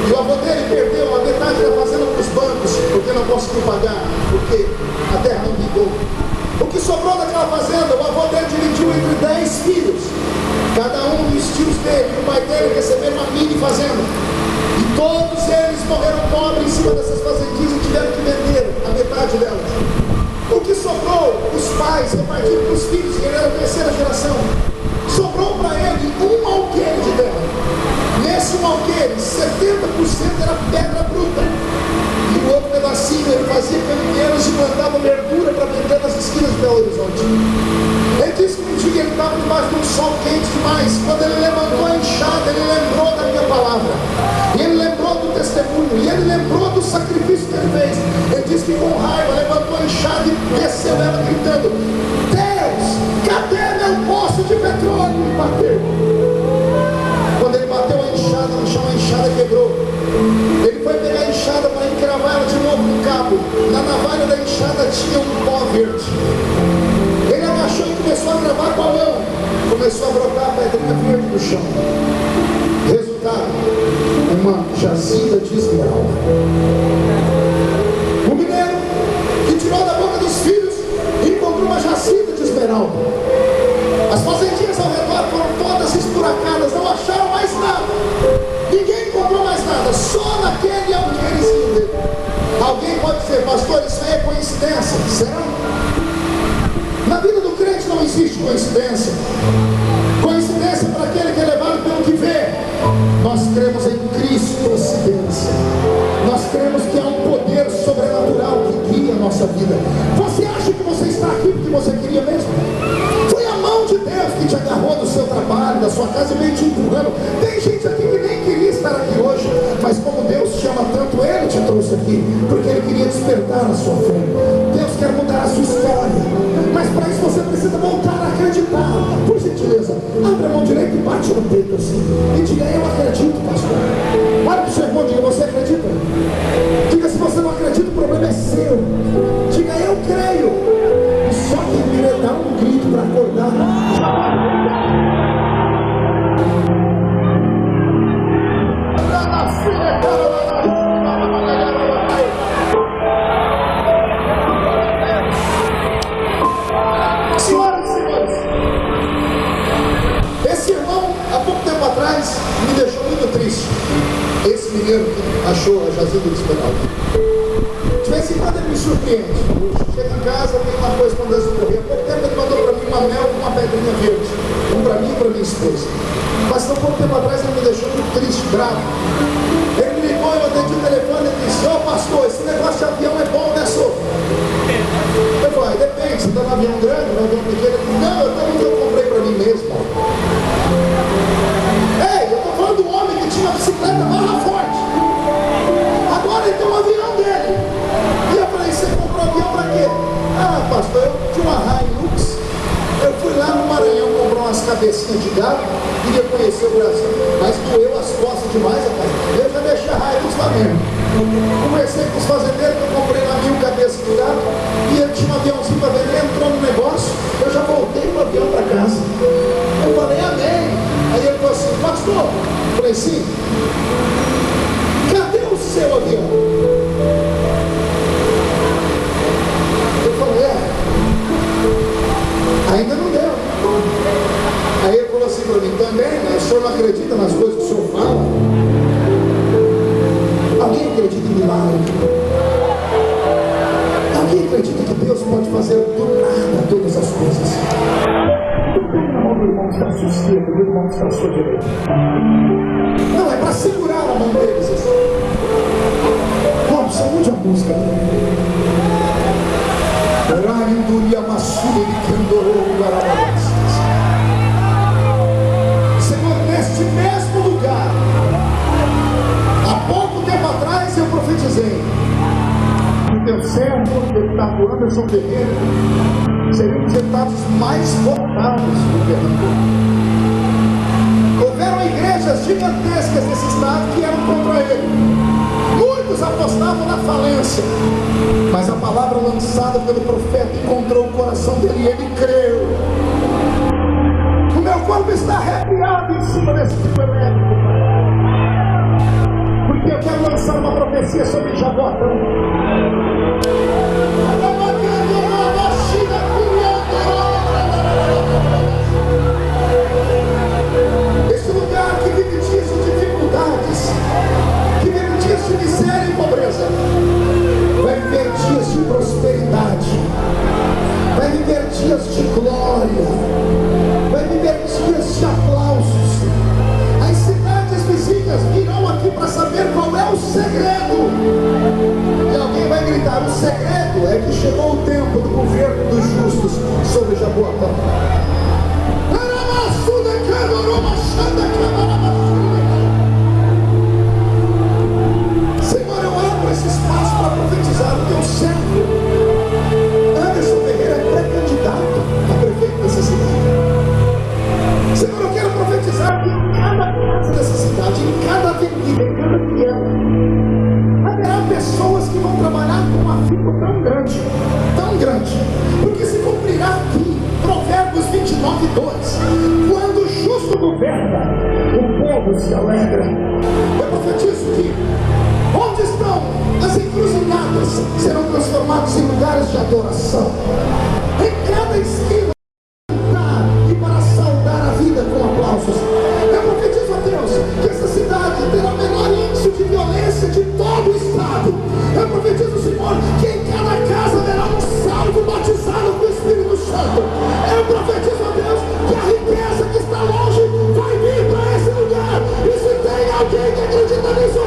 E o avô dele perdeu a metade da fazenda para os bancos, porque não conseguiu pagar, porque a terra não ligou. O que sobrou daquela fazenda, o avô dele dividiu entre 10 filhos. Cada um dos tios dele e o pai dele receberam uma mini fazenda. E todos eles morreram pobres em cima dessas fazendinhas e tiveram que vender a metade delas. O que sobrou, os pais repartiram para os filhos, que ele era a 3ª geração. Sobrou para ele um alqueire de terra. Nesse alqueire, 70% era pedra bruta. E o outro pedacinho ele fazia caminheiros e plantava verdura para vender nas esquinas de Belo Horizonte. Ele disse que um dia ele estava debaixo de um sol quente demais. Quando ele levantou a enxada, ele lembrou da minha palavra. E ele lembrou do testemunho. E ele lembrou do sacrifício que ele fez. Ele disse que com raiva levantou a enxada e desceu ela gritando, Deus, cadê meu poço de petróleo? E bateu. Quando ele bateu a enxada no chão, a enxada quebrou. Ele foi pegar a enxada para encravar ela de novo no cabo. Na navalha da enxada tinha um pó verde. Ele agachou e começou a gravar com a mão. Começou a brotar a pedrinha verde no chão. Resultado, uma jazida de esmeralda. O mineiro que tirou da boca dos filhos encontrou uma jazida de esmeralda. As fazendinhas ao redor foram todas esburacadas, não acharam mais nada. Ninguém encontrou mais nada, só naquele alqueirezinho dele. Alguém pode dizer, pastor, isso aí é coincidência. Será? Na vida do crente não existe coincidência. Coincidência para aquele que é levado pelo que vê. Nós cremos em Cristo-ocidência. Nós cremos que há um poder sobrenatural que guia a nossa vida. Você acha você está aqui porque você queria mesmo? Foi a mão de Deus que te agarrou do seu trabalho, da sua casa e veio te empurrando. Tem gente aqui que nem queria estar aqui hoje, mas como Deus te ama tanto, Ele te trouxe aqui, porque Ele queria despertar a sua fé. Deus quer mudar a sua história, mas para isso você precisa voltar a acreditar. Por gentileza, abre a mão direita e bate no peito assim, e diga: eu acredito, pastor. Olha para o seu irmão e diga: você acredita? Diga: se você não acredita, o problema é seu. Diga: eu creio. E só quem querer dar um grito para acordar, senhoras e senhores, esse irmão, há pouco tempo atrás, me deixou muito triste. Esse mineiro que achou a jazida de Esmeralda. De vez em quando ele me surpreende. Chega em casa, tem uma coisa quando Deus correr. Há pouco tempo ele mandou para mim uma mel com uma pedrinha verde. Um para mim e para minha esposa. Mas há pouco tempo atrás ele me deixou muito triste, bravo. Ele me ligou, eu atendi o telefone e disse: ô pastor, esse negócio de avião é bom, né, senhor? Eu falei: depende, você está no avião grande, no avião pequeno? Ele disse: não, eu estou no que eu comprei para mim mesmo. Ei, eu estou falando do homem que tinha uma bicicleta barra forte. Agora ele tem um avião dele. E eu falei: você comprou avião para quê? Ah, pastor, eu tinha uma Hilux. Eu fui lá no Maranhão comprar umas cabecinhas de gado, queria conhecer o Brasil, mas doeu as costas demais, rapaz. Eu já deixei a Hilux lá mesmo. Conversei com os fazendeiros que eu comprei lá 1000 cabeças de gado, e ele tinha um aviãozinho para vender, entrou no negócio, eu já voltei com o avião para casa. Eu falei: amém. Aí ele falou assim: pastor, eu falei: sim. Cadê o seu avião? Eu falei: ainda não deu. Aí ele falou assim para mim: também, né? O senhor não acredita nas coisas que o senhor fala? Alguém acredita em milagre? Alguém acredita que Deus pode fazer do nada todas as coisas? Na mão do irmão que está à sua esquerda, do irmão que está à sua direita. Não, é para segurar a mão deles assim. Vamos, saúde a música. Senhor, neste mesmo lugar, há pouco tempo atrás eu profetizei que teu servo, deputado Anderson Ferreira, seriam os deputados mais votados do Pernambuco. Houveram igrejas gigantescas nesse estado que eram contra ele. Muitos apostavam na falência, mas a palavra lançada pelo profeta encontrou o coração dele e ele creu. O meu corpo está arrepiado em cima desse tipo elétrico, porque eu quero lançar uma profecia sobre Jaboatão. Esse lugar que vive dias de dificuldades, que vive dias de miséria e pobreza, vai viver dias de prosperidade, vai viver dias de glória, vai viver dias de aplausos. As cidades vizinhas virão aqui para saber qual é o segredo. E alguém vai gritar: o segredo é que chegou o tempo do governo dos justos sobre Jaboatão. Senhor, eu abro esse espaço para profetizar o teu servo Anderson Ferreira é pré-candidato a prefeito dessa cidade. Senhor, eu quero profetizar que em cada casa dessa cidade, em cada avenida, em cada viela, haverá pessoas que vão trabalhar com um afinco tão grande, porque se cumprirá aqui Provérbios 29:2. Quando o justo governa, o povo se alegra. Eu profetizo que onde estão as encruzilhadas serão transformadas em lugares de adoração. Em cada esquina, e para saudar a vida com aplausos. Eu profetizo a Deus que essa cidade terá o menor índice de violência de todo o estado. Eu profetizo, Senhor, que em cada casa haverá um salvo batizado com o Espírito Santo. Eu profetizo a Deus que a riqueza que está longe vai vir para esse lugar. E se tem alguém que acredita nisso,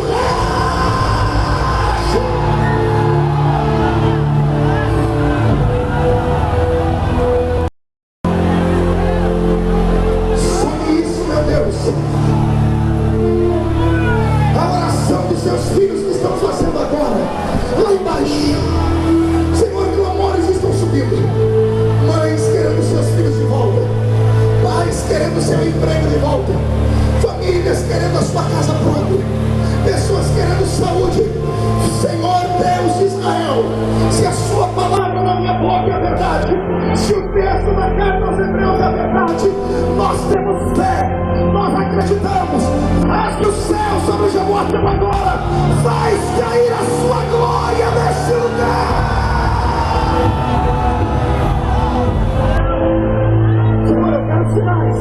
filho. Mães querendo seus filhos de volta. Pais querendo seu emprego de volta. Famílias querendo a sua casa pronta. Pessoas querendo saúde. Senhor Deus de Israel, se a sua palavra na minha boca é verdade, se o texto da carta aos Hebreus é verdade, nós temos fé, nós acreditamos. Rasgue o céu sobre Jerusalém agora, faz cair a sua glória neste lugar. Senhor, eu quero sinais.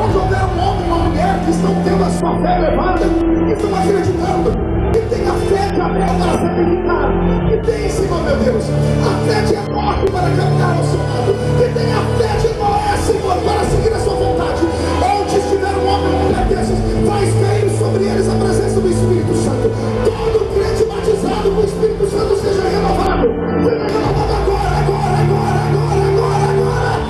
Onde houver um homem e uma mulher que estão tendo a sua fé elevada, que estão acreditando, que tem a fé de Abel para sacrificar, que tem, Senhor meu Deus, a fé de Enoque para caminhar ao seu lado, que tem a fé de Noé, Senhor, para seguir a sua vontade. Onde estiver um homem ou uma mulher desses, faz cair sobre eles a presença do Espírito Santo. Todo crente batizado com o Espírito Santo seja renovado. Seja renovado agora, agora, agora, agora, agora, agora, agora.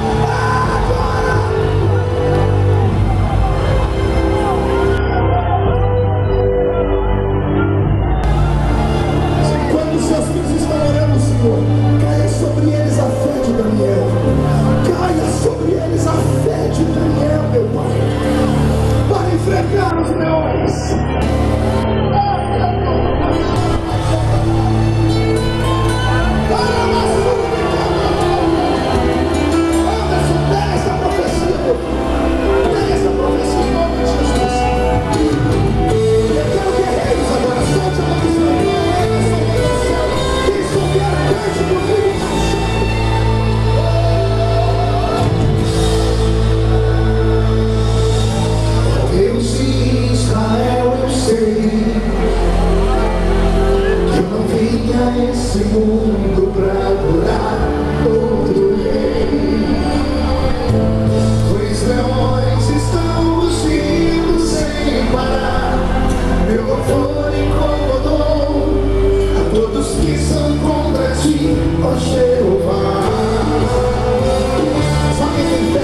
Quando seus filhos estão orando, Senhor, caia sobre eles a fé de Daniel. Caia sobre eles a fé de Daniel, meu Pai, para enfrentar os leões. Anderson, pega essa profecia, meu Pai. Pega essa profecia em nome de Jesus. Eu quero guerreiros agora, solte a profecia. Quem souber, cante comigo. Deus de Israel, eu sei que eu não vim a esse mundo pra adorar outro rei. Os leões estão rugindo sem parar, meu louvor incomodou a todos que são contra ti, ó Jeová. Só quem tem fé.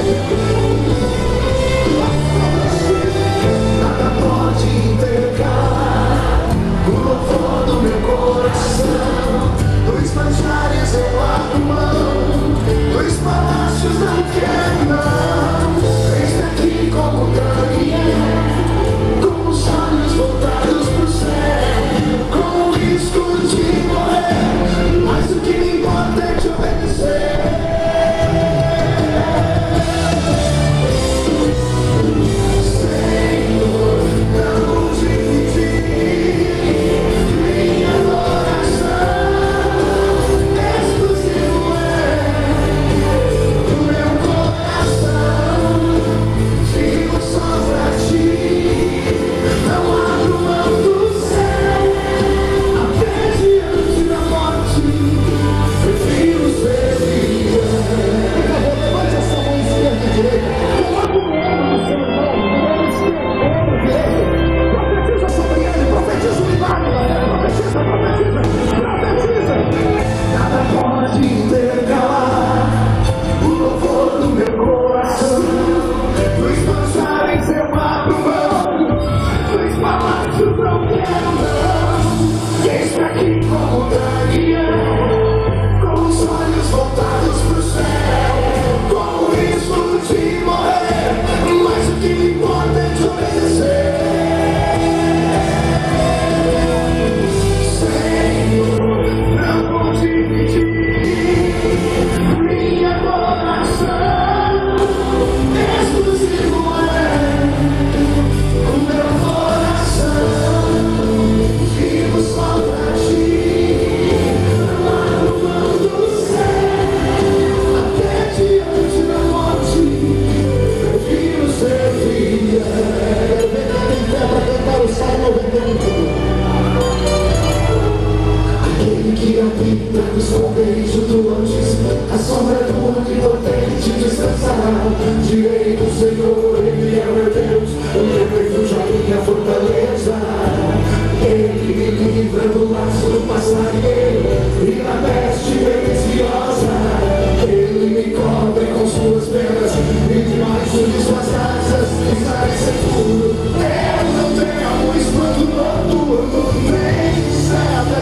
Nada pode intercar o louvor do meu coração. Dos manjares eu abro mão, dos palácios não quero não. Eis aqui como Daniel, com os olhos voltados pro céu, com o risco de morrer, mas o que me importa é te obedecer.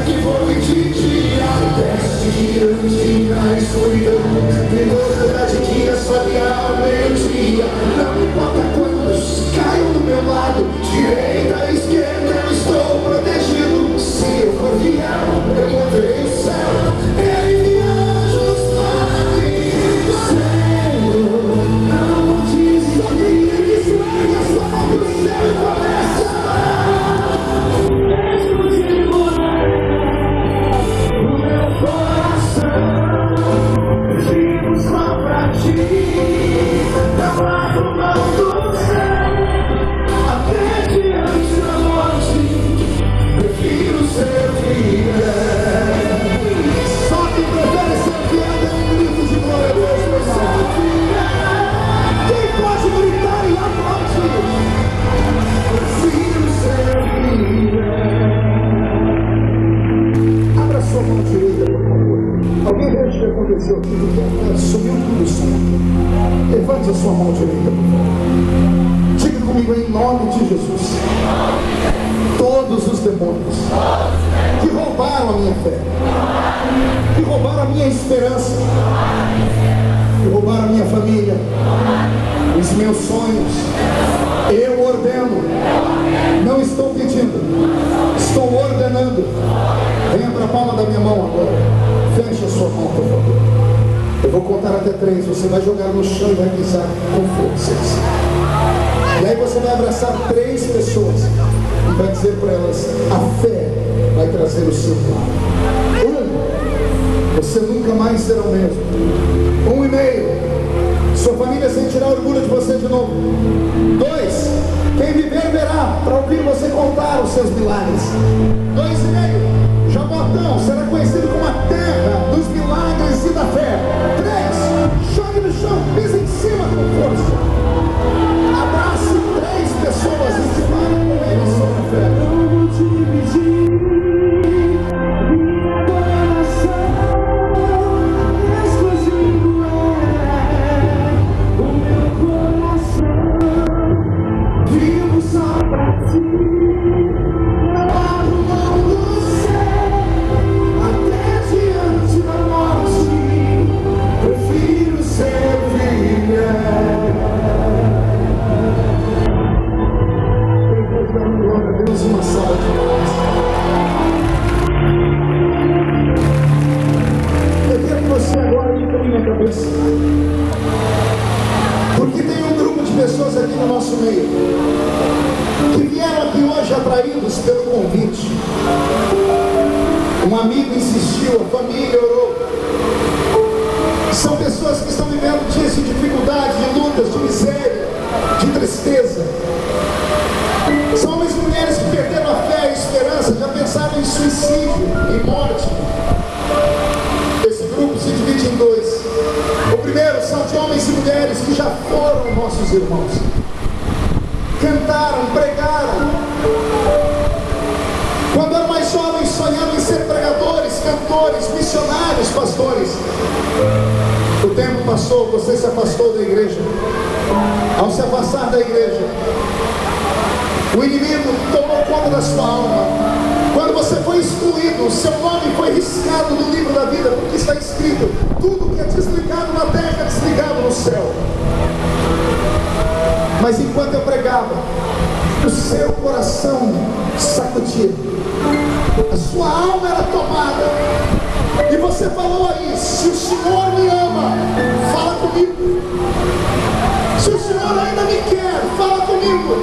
Que foi de dia, desce, antes, escuridão. sempre novo, da diquinha, só de ao meio-dia. Não importa quantos caiam do meu lado, direita, esquerda, eu estou protegido. Se eu for fiel, eu encontrei o céu. Ele me anjos podem, Senhor, não diz só quem ele esmaga a sua mão pro céu e começa a amar. No meu coração, vivo só pra ti. Não abro mão do céu, até diante da morte, prefiro ser fiel. Só quem prefere ser fiel é um grito de glória a Deus, pessoal. Quem pode gritar e aplaudir? Prefiro ser fiel. Abra sua mão direita, por favor. Alguém vê o que aconteceu aqui? Sumiu tudo o som. Levante a sua mão direita, por favor. Diga comigo em nome de Jesus. Todos os demônios que roubaram a minha fé, que roubaram a minha esperança, que roubaram a minha família, os meus sonhos, eu ordeno, não estou pedindo, estou ordenando. Venha para a palma da minha mão agora. Feche a sua mão, por favor. Eu vou contar até 3. Você vai jogar no chão e vai pisar com forças. E aí você vai abraçar 3 pessoas e vai dizer para elas: a fé vai trazer o seu lado. 1, você nunca mais será o mesmo. 1,5, sua família sentirá orgulho de você de novo. 2, quem viver verá, para ouvir você contar os seus milagres. 2,5, Jabotão será conhecido como a terra dos milagres e da fé. 3, jogue no chão, pisa em cima com força. Abrace 3 pessoas e se fale com eles sobre a fé. Eu vou te pedir, minha adoração, exclusivo é o meu coração. Vivo só pra ti, não abro mão do céu, até diante da morte, prefiro ser fiel. Deus, uma salva de palmas. Eu quero que você agora olhe para minha cabeça, porque tem um grupo de pessoas aqui no nosso meio que vieram aqui hoje atraídos pelo convite. Um amigo insistiu, a família orou. São pessoas que estão vivendo dias de dificuldade, de lutas, de miséria, de tristeza. São homens e mulheres que perderam a fé e a esperança, já pensaram em suicídio, em morte. Esse grupo se divide em 2. O primeiro são de homens e mulheres que já foram nossos irmãos. Cantaram, pregaram. Quando eram mais jovens, sonhavam em ser pregadores, cantores, missionários, pastores. O tempo passou, você se afastou da igreja. Ao se afastar da igreja, o inimigo tomou conta da sua alma. Quando você foi excluído, o seu nome foi riscado do livro da vida, porque está escrito: tudo que é desligado na terra é desligado no céu. Mas enquanto eu pregava, o seu coração sacudia, a sua alma era tomada, e você falou aí: se o Senhor me ama, fala comigo. Se o Senhor ainda me quer, fala comigo.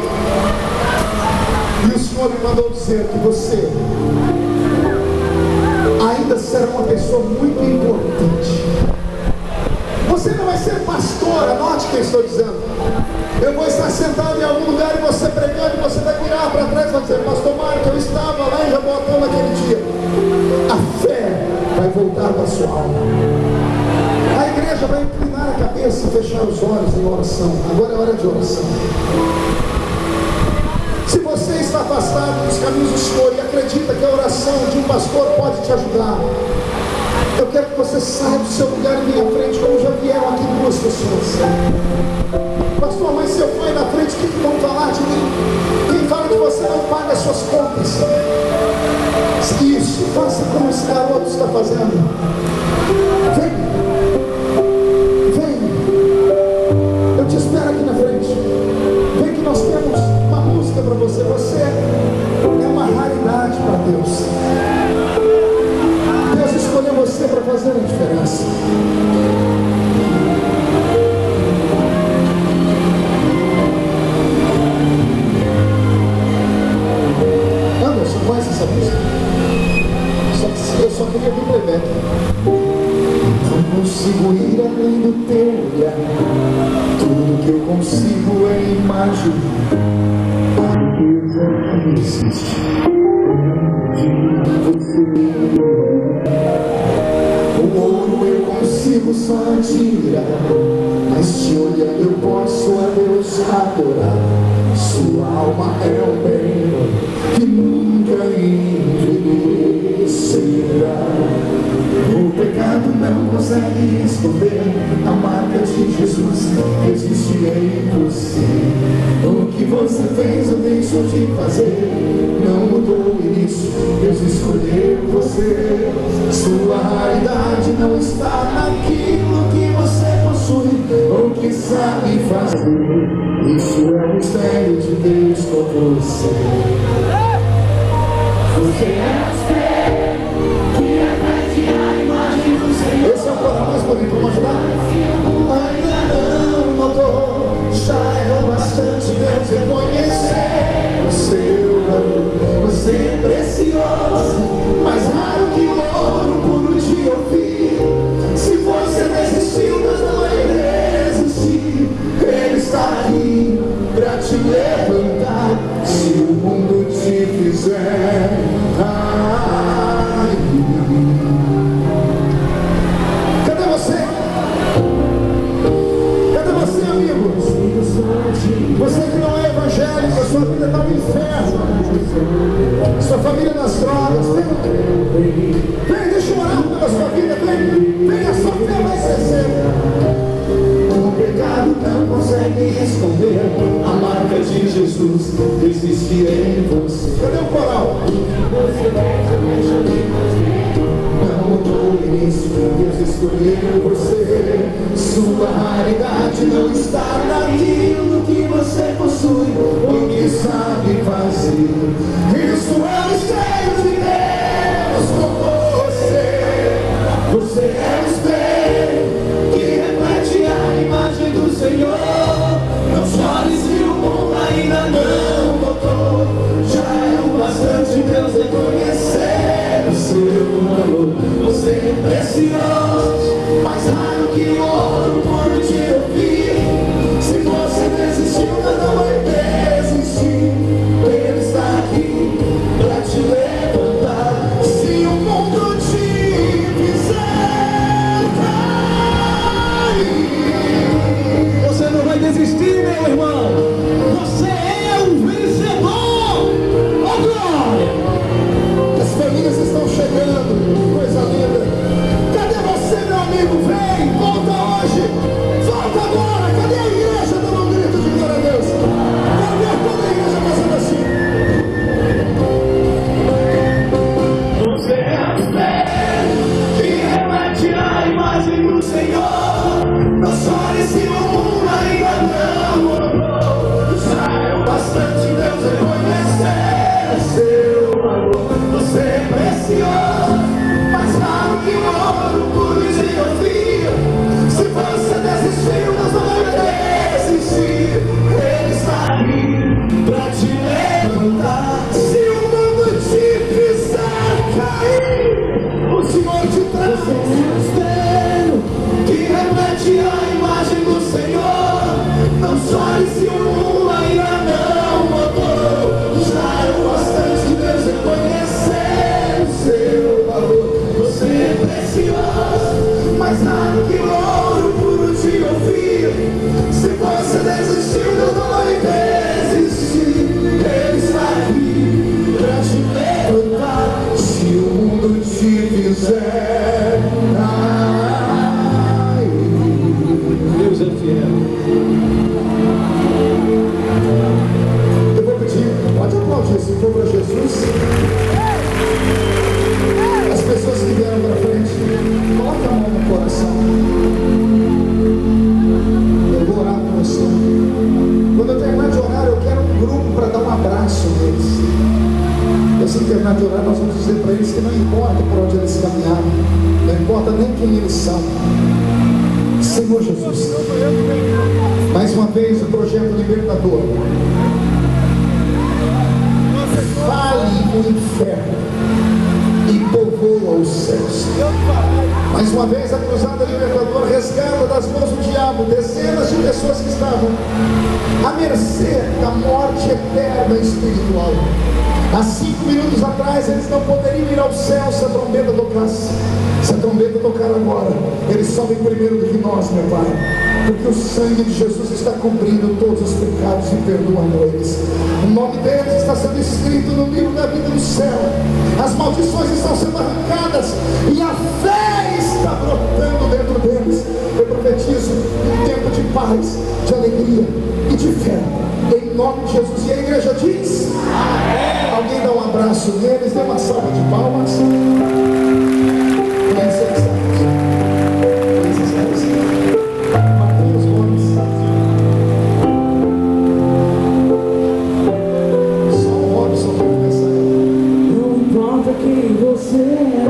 E o Senhor me mandou dizer que você ainda será uma pessoa muito importante. Você não vai ser pastor, anote o que eu estou dizendo. Eu vou estar sentado em algum lugar e você pregando, e você vai virar para trás e vai dizer: pastor Marco, eu estava lá em Jabotão naquele dia. A fé vai voltar para a sua alma. A igreja vai inclinar a cabeça e fechar os olhos em oração. Agora é hora de oração. Se você está afastado dos caminhos do Senhor e acredita que a oração de um pastor pode te ajudar, eu quero que você saia do seu lugar e venha à frente, como já vieram aqui 2 pessoas. Pastor, mas se eu for aí na frente, o que vão falar de mim? Quem fala que você não paga as suas contas? Isso, faça como esse garoto está fazendo. Vem. consigo ir além do teu olhar. Tudo que eu consigo é imaginar a riqueza que existe de você. O ouro eu consigo só admirar, mas te olhando eu posso a Deus adorar. Sua alma é o bem que nunca envelhecerá. O pecado não consegue esconder a marca de Jesus que existe em você. O que você fez ou deixou de fazer não mudou o início. Deus escolheu você. Sua raridade não está naquilo que você possui ou que sabe fazer. Isso é o mistério de Deus com você. Você é o espelho que reflete a imagem do Senhor. Esse é o coral mais bonito, vamos ajudar? Ainda não notou, já é o bastante Deus reconhecer o seu valor. Você é precioso, mais raro que o ouro puro de ouvir. Se você desistiu, Deus não vai desistir. Ele está aqui pra te levantar. Se o mundo te fizer cair. Cadê você? Cadê você, amigo? Você que não é evangélico, a sua vida está no inferno. Sua família nas drogas. Vem, deixa eu orar pela sua vida. Vem, a sua fé vai ser. O pecado não consegue esconder a marca de Jesus existe em você. Cadê o coral? Não mudou o início, Deus escolheu você. Sua raridade não está naquilo que você possui ou que sabe fazer. Isso é o mistério de Deus com você. Você é o espelho que reflete a imagem do Senhor. Não chore se o mundo ainda não notou. Já é o bastante Deus reconhecer o seu valor. Você é precioso, mais raro que o ouro puro de ouvir. Se você desistiu, Deus não vai desistir. Ele está aqui pra te levantar. Se o mundo te fizer cair, você não vai desistir, meu irmão. Você é um vencedor. Oh, glória! As famílias estão chegando, coisa linda. Cadê você, meu amigo? Vem, volta hoje, volta agora. Cadê a igreja dando um grito de glória a Deus? Quero ver toda a igreja fazendo assim. Você é o espelho que reflete a imagem do Senhor. Não chore se o mundo ainda não orou. Já é o bastante Deus reconhecer o seu valor. Você é precioso, mais raro que o ouro puro de ouvir. Se você desistiu, Deus não vai desistir. Ele está aqui pra te levantar. Se o mundo te fizer cair, o Senhor te traz. Você é o espelho que reflete a imagem do Senhor. Não chore se o mundo ainda não notou. Já é o bastante Deus reconhecer o seu valor. Você é precioso, mais raro que o ouro puro de ouvir. Se você desistiu, Deus não vai desistir. Ele está aqui pra te levantar. Se o mundo te fizer cair. Deus é fiel. Eu vou pedir, pode aplaudir se for para Jesus. As pessoas que vieram para frente, coloca a mão no coração. Eu vou orar com você. Quando eu terminar de orar, eu quero um grupo para dar um abraço neles. E assim que terminar de orar, nós vamos dizer para eles que não importa por onde eles caminharam, não importa nem quem eles são. Senhor Jesus, mais uma vez o projeto libertador. Fale o inferno e povoa os céus. Mais uma vez a cruzada libertadora resgata das mãos do diabo dezenas de pessoas que estavam à mercê da morte eterna espiritual. Há 5 minutos atrás eles não poderiam ir ao céu se a trombeta tocasse. Se a trombeta tocar agora, eles sobem primeiro do que nós, meu Pai, porque o sangue de Jesus está cobrindo todos os pecados e perdoando eles. O nome deles está sendo escrito no livro da vida do céu. As maldições estão sendo arrancadas e a fé está brotando dentro deles. Eu profetizo um tempo de paz, de alegria e de fé, em nome de Jesus. E a igreja diz: amém. Alguém dá um abraço neles, dê uma salva de palmas. Mateus Gomes. Só o Robson para começar. Não importa quem você é,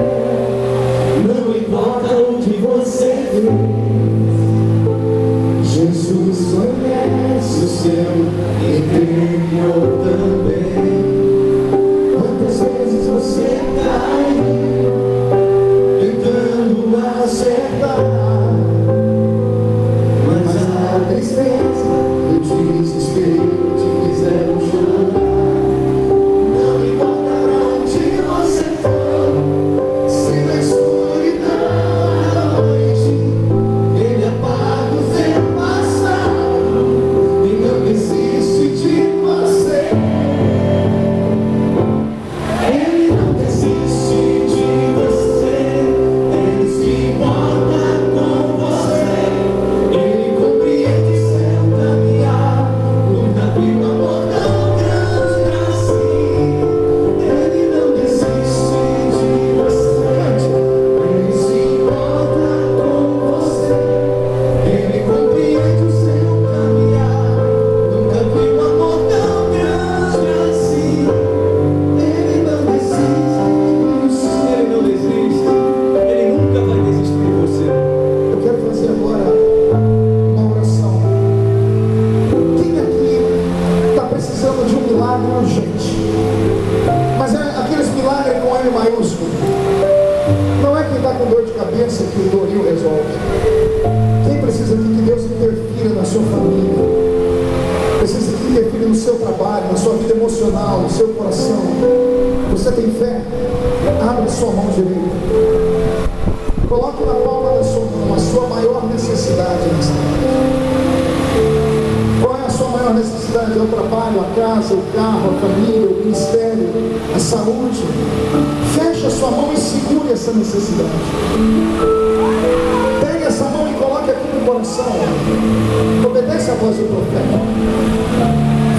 não importa o que você fez, Jesus conhece o seu interior também. Quantas vezes você caiu tentando acertar, mas a tristeza e o desespero te fizeram chorar. Não importa pra onde você for, se na escuridão da noite Ele apaga o seu passado e não desiste de você. Ele não desiste de você, Ele se importa com você, Ele compreende seu caminhar, nunca viu amor tão grande assim. Ele não desiste de você, Ele se importa com você, Ele compreende o seu caminhar, nunca viu amor tão grande assim. Ele não desiste, Ele não desiste, Ele nunca vai desistir de você. Eu quero fazer agora uma oração. Quem aqui está precisando de um milagre urgente? Mas é aqueles milagres com M maiúsculo. Não é quem está com dor de cabeça que o Doril resolve. Quem precisa de que Deus interfira na sua família, precisa que interfira no seu trabalho, na sua vida emocional, no seu coração. Você tem fé? Abra sua mão direita. Coloque na palma da sua mão a sua maior necessidade nesta noite. Qual é a sua maior necessidade? É o trabalho, a casa, o carro, a família, o ministério, a saúde. Feche a sua mão e segure essa necessidade. Pegue essa mão e coloque aqui no coração. Obedece a voz do profeta.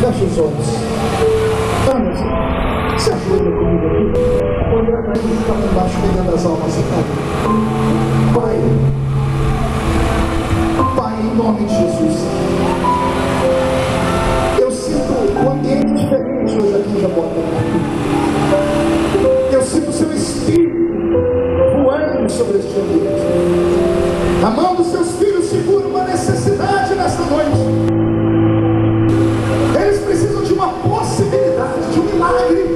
Feche os olhos. Ana, se ajuda comigo aqui. Olha para ele que está lá embaixo pegando as almas. Pai, Pai, em nome de Jesus, eu sinto um ambiente diferente hoje aqui em Jaboatão. Eu sinto o seu espírito voando sobre este ambiente. A mão dos seus filhos segura uma necessidade nesta noite. Eles precisam de uma possibilidade, de um milagre.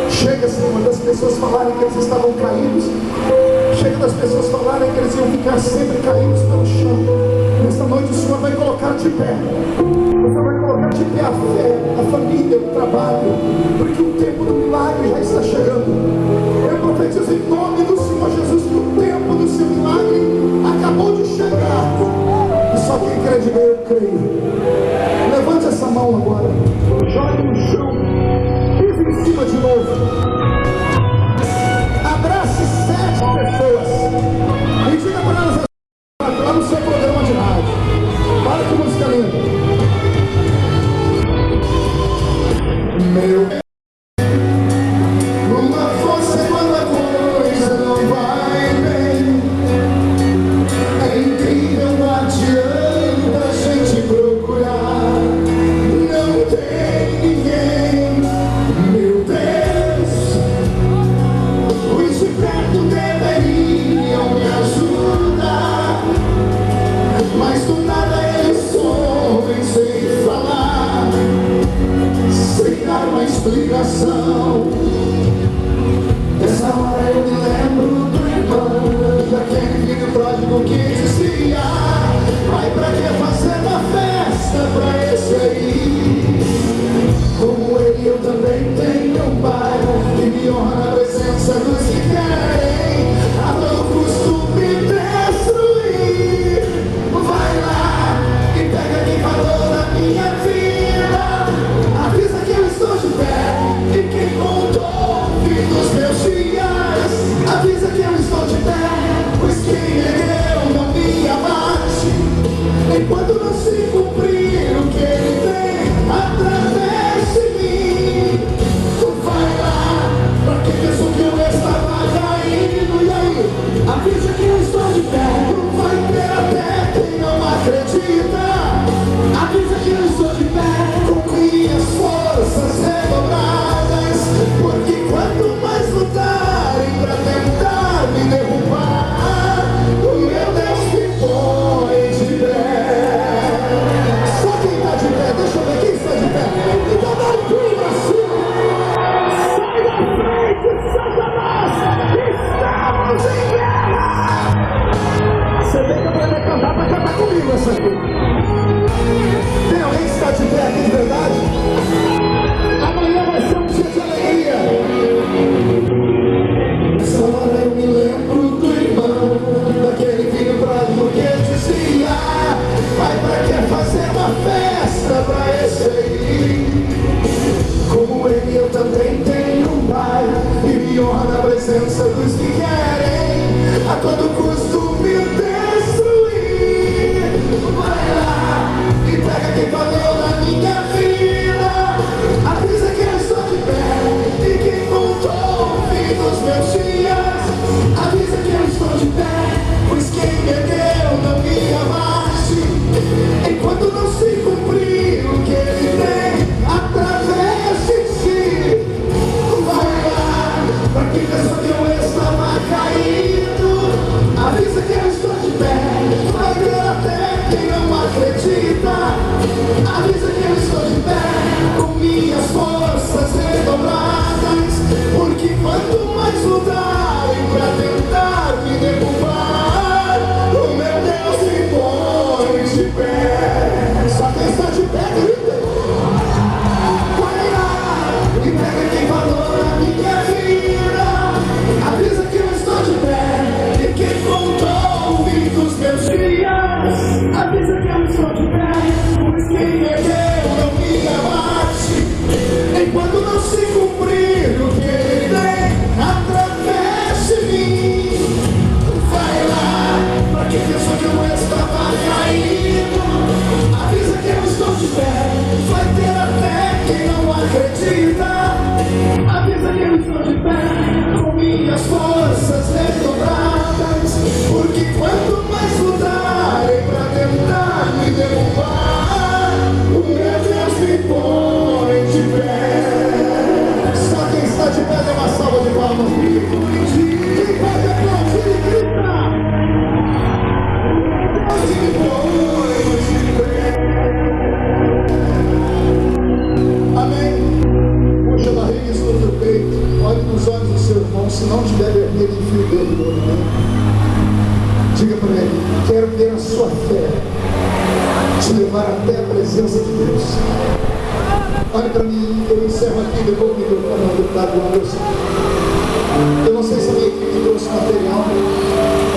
Chega, Senhor, das pessoas falarem que eles estavam caídos. Chega das pessoas falarem que eles iam ficar sempre caídos pelo chão. Nesta noite o Senhor vai colocar de pé. O Senhor vai colocar de pé a fé, a família, o trabalho, porque o tempo do milagre já está chegando. Eu profetizo em nome do Senhor Jesus que o tempo do seu milagre acabou de chegar. E só quem crê de eu creio. Levante essa mão agora, jogue no chão, pise em cima de novo. Abrace 7 pessoas e diga para elas lá no seu programa de rádio. Para com música linda. Meu, uma todo custo me destruir. Vai lá e pega quem falou na minha vida. Avisa que eu estou de pé e quem contou o fim dos meus dias. Avisa que eu estou de pé, pois quem me deu não me abate. Enquanto não se cumprir o que ele tem através de si. Vai lá, pra quem pensou que eu estava caído. Avisa que eu estou de pé, vai ver até quem não acredita. Avisa que eu estou de pé, com minhas forças redobradas. Porque quanto mais lutarem pra tentar me derrubar, o meu Deus se põe de pé. Só quem está de pé, grita. Vai lá e pega quem falou na minha vida. Avisa que eu estou de pé e quem contou o fim dos meus dias. Avisa que eu estou de pé, pois quem me deu não me abate. Enquanto não se cumprir o que ele tem através de mim. Vai lá, pra quem pensou que eu estava caído. Avisa que eu estou de pé, vai ter até quem não acredita. Avisa que eu estou de pé, com minhas forças redobradas. Porque quanto mais lutarem pra tentar me derrubar, o meu Deus me põe de pé. Só quem está de pé dê uma salva de palmas. Quem pode aplaudir e gritar. Deus me põe de pé. Amém. Puxa a barriga, escuta o peito. Olhe nos olhos do seu irmão. Se não tiver vermelho, enfia o dedo no olho. Diga para ele: quero ver a sua fé te levar até a presença de Deus. Olhe para mim, eu encerro aqui, depois o microfone ao deputado Anderson. Eu não sei se a minha equipe trouxe material.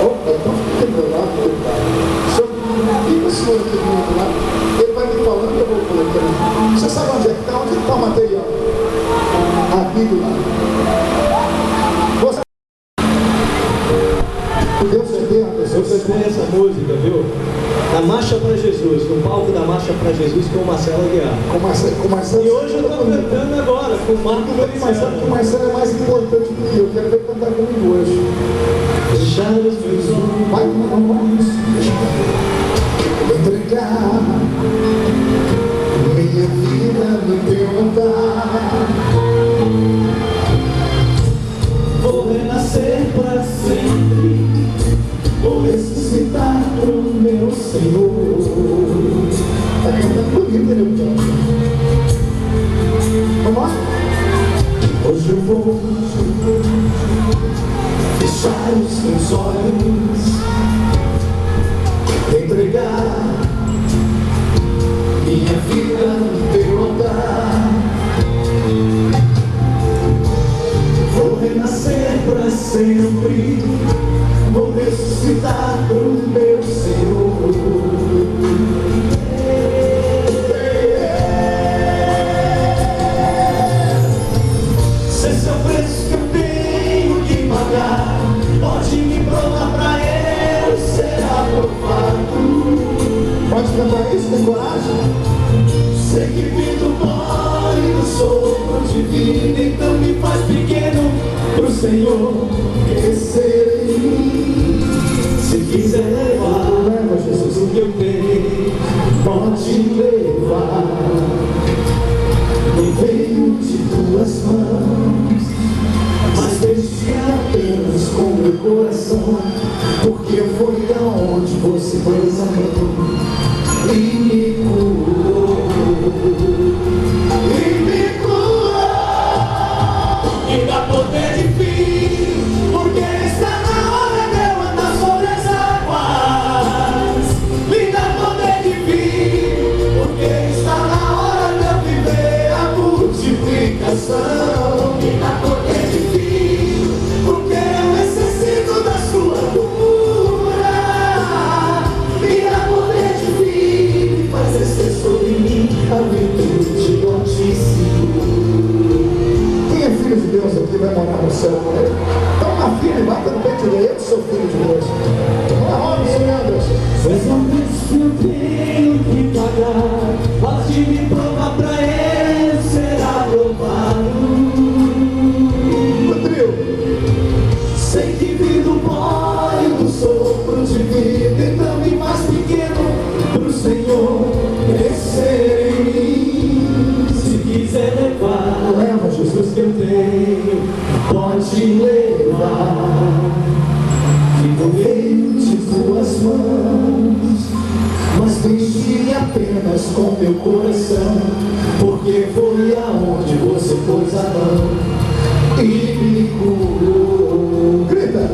Opa, então fica do meu lado, deputado. Fica o senhor aqui do outro lado. Ele vai me falando, eu vou colocando. Você sabe onde é que está? Onde está o material? Aqui do lado. Deus é Deus. Eu cantei essa música, viu? Na Marcha para Jesus, no palco da Marcha para Jesus com o Marcelo Aguiar. Com Marcelo. E hoje eu estou cantando agora com o Marco Feliciano. O Marcelo é mais importante do que eu. Quero ver cantar comigo hoje. Fechar os meus olhos. Vai, vamos. Entregar minha vida no teu altar. Vou renascer para sempre, vou ressuscitar pro meu Senhor. Tá cantando bonito, né, então? Vamos lá? Hoje eu vou fechar os meus olhos, entregar minha vida no teu altar. Vou renascer para sempre, vou ressuscitar pro meu Senhor. Se esse é o preço que eu tenho que pagar, pode me provar pra eu ser aprovado. Pode cantar isso, tem coragem? Sei que vindo mole no sopro divino, então me faz pequeno pro Senhor crescer em mim. Se quiser levar, Leva, Jesus. o que eu tenho, pode levar. Não veio de tuas mãos, mas deixe apenas com meu coração, porque foi da onde você pôs a mão e me curou. E me curou. E dá poder de fim, porque está na hora de eu andar sobre as águas. Me dá poder de fim, porque está na hora de eu viver a multiplicação. Me dá poder de fim, porque eu necessito da sua cura. Me dá poder de fim. Eu sou filho de Deus. Olha, Robson, Anderson. Mas não penso que eu tenho que pagar, mas de me provar pra ele ser aprovado. O trio. Sei que vi do pó e do sopro de vida, então me mais pequeno pro Senhor crescer em mim. Se quiser levar, Leva, Jesus. que eu tenho, pode levar. Fico veio de tuas mãos, mas deixe apenas com meu coração, porque foi aonde você pôs a mão e me curou. Grita.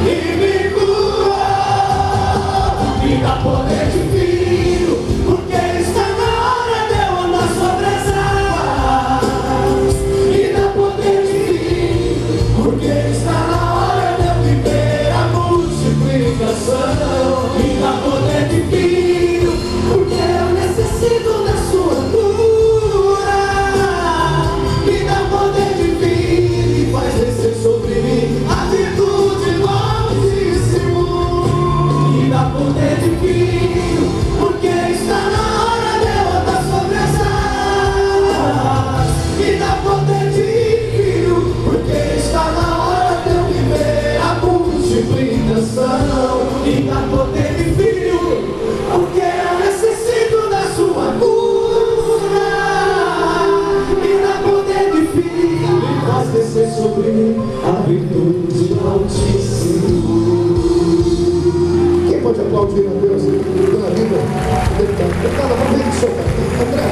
E me curou, me dá poder divino, porque está na hora de eu andar sobre as águas. Me dá poder divino, porque está na hora de eu viver a multiplicação. Me dá poder divino, porque eu necessito da sua cura. Me dá poder divino e faz descer sobre mim a virtude do Altíssimo. Me dá poder divino, porque está na hora de eu andar sobre as águas. Me dá poder divino, porque está na hora de eu viver a multiplicação. Me dá poder divino, porque eu necessito da sua cura. Me dá poder divino e faz descer sobre mim a virtude do Altíssimo. Quem pode aplaudir a Deus pela vida? Cada um vem do seu cartão. André,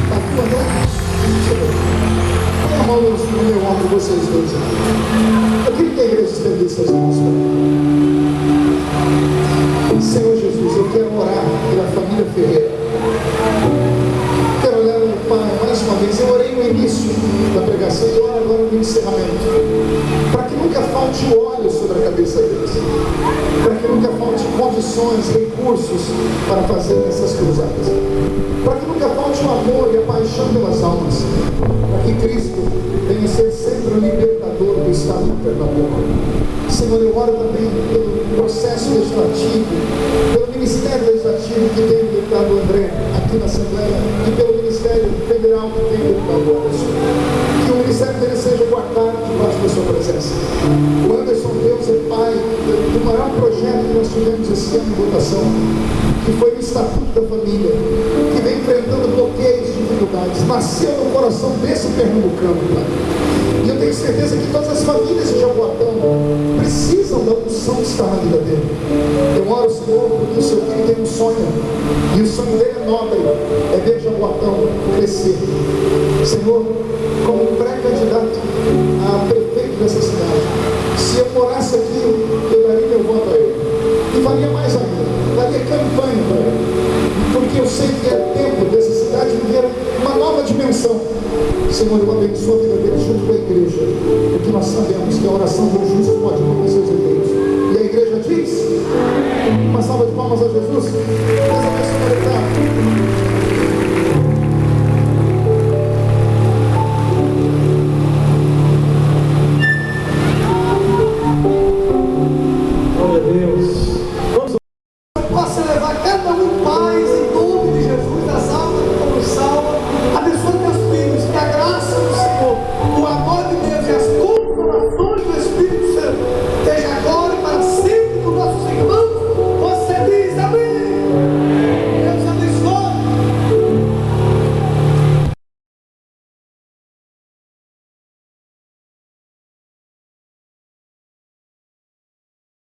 tá tu, André? Põe a mão no meu ombro, vocês dois. Eu queria que a igreja estendesse as mãos para mim. Senhor Jesus, eu quero orar pela família Ferreira. Quero olhar no Pai mais uma vez. Eu orei no início da pregação e oro agora no encerramento. Para que nunca falte óleo sobre a cabeça deles. Para que nunca falte condições, recursos para fazer essas cruzadas. Para que nunca falte o amor e a paixão pelas almas. Para que Cristo venha ser sempre o libertador do estado de Pernambuco. Senhor, eu oro também pelo processo legislativo, pelo ministério legislativo que tem o deputado André aqui na Assembleia e pelo ministério federal que tem o deputado Anderson. Que o ministério dele seja guardado debaixo da sua presença. O Anderson, Deus é pai do maior projeto que nós tivemos esse ano em votação, que foi o Estatuto da Família, que vem enfrentando bloqueios e dificuldades. Nasceu no coração desse pernambucano, Pai. E eu tenho certeza que todas as famílias de Jaboatão precisam da unção que está na vida dele. Eu oro, Senhor, porque o seu filho tem um sonho, e o sonho dele é nobre, é ver Jaboatão crescer. Senhor, como pré-candidato a prefeito dessa cidade, se eu morasse aqui, eu daria meu voto a ele. E faria mais ainda, daria campanha para ele. Porque eu sei que é tempo dessa cidade viver uma nova dimensão. Senhor, eu abençoo a vida dele junto com a igreja, porque nós sabemos que a oração do justo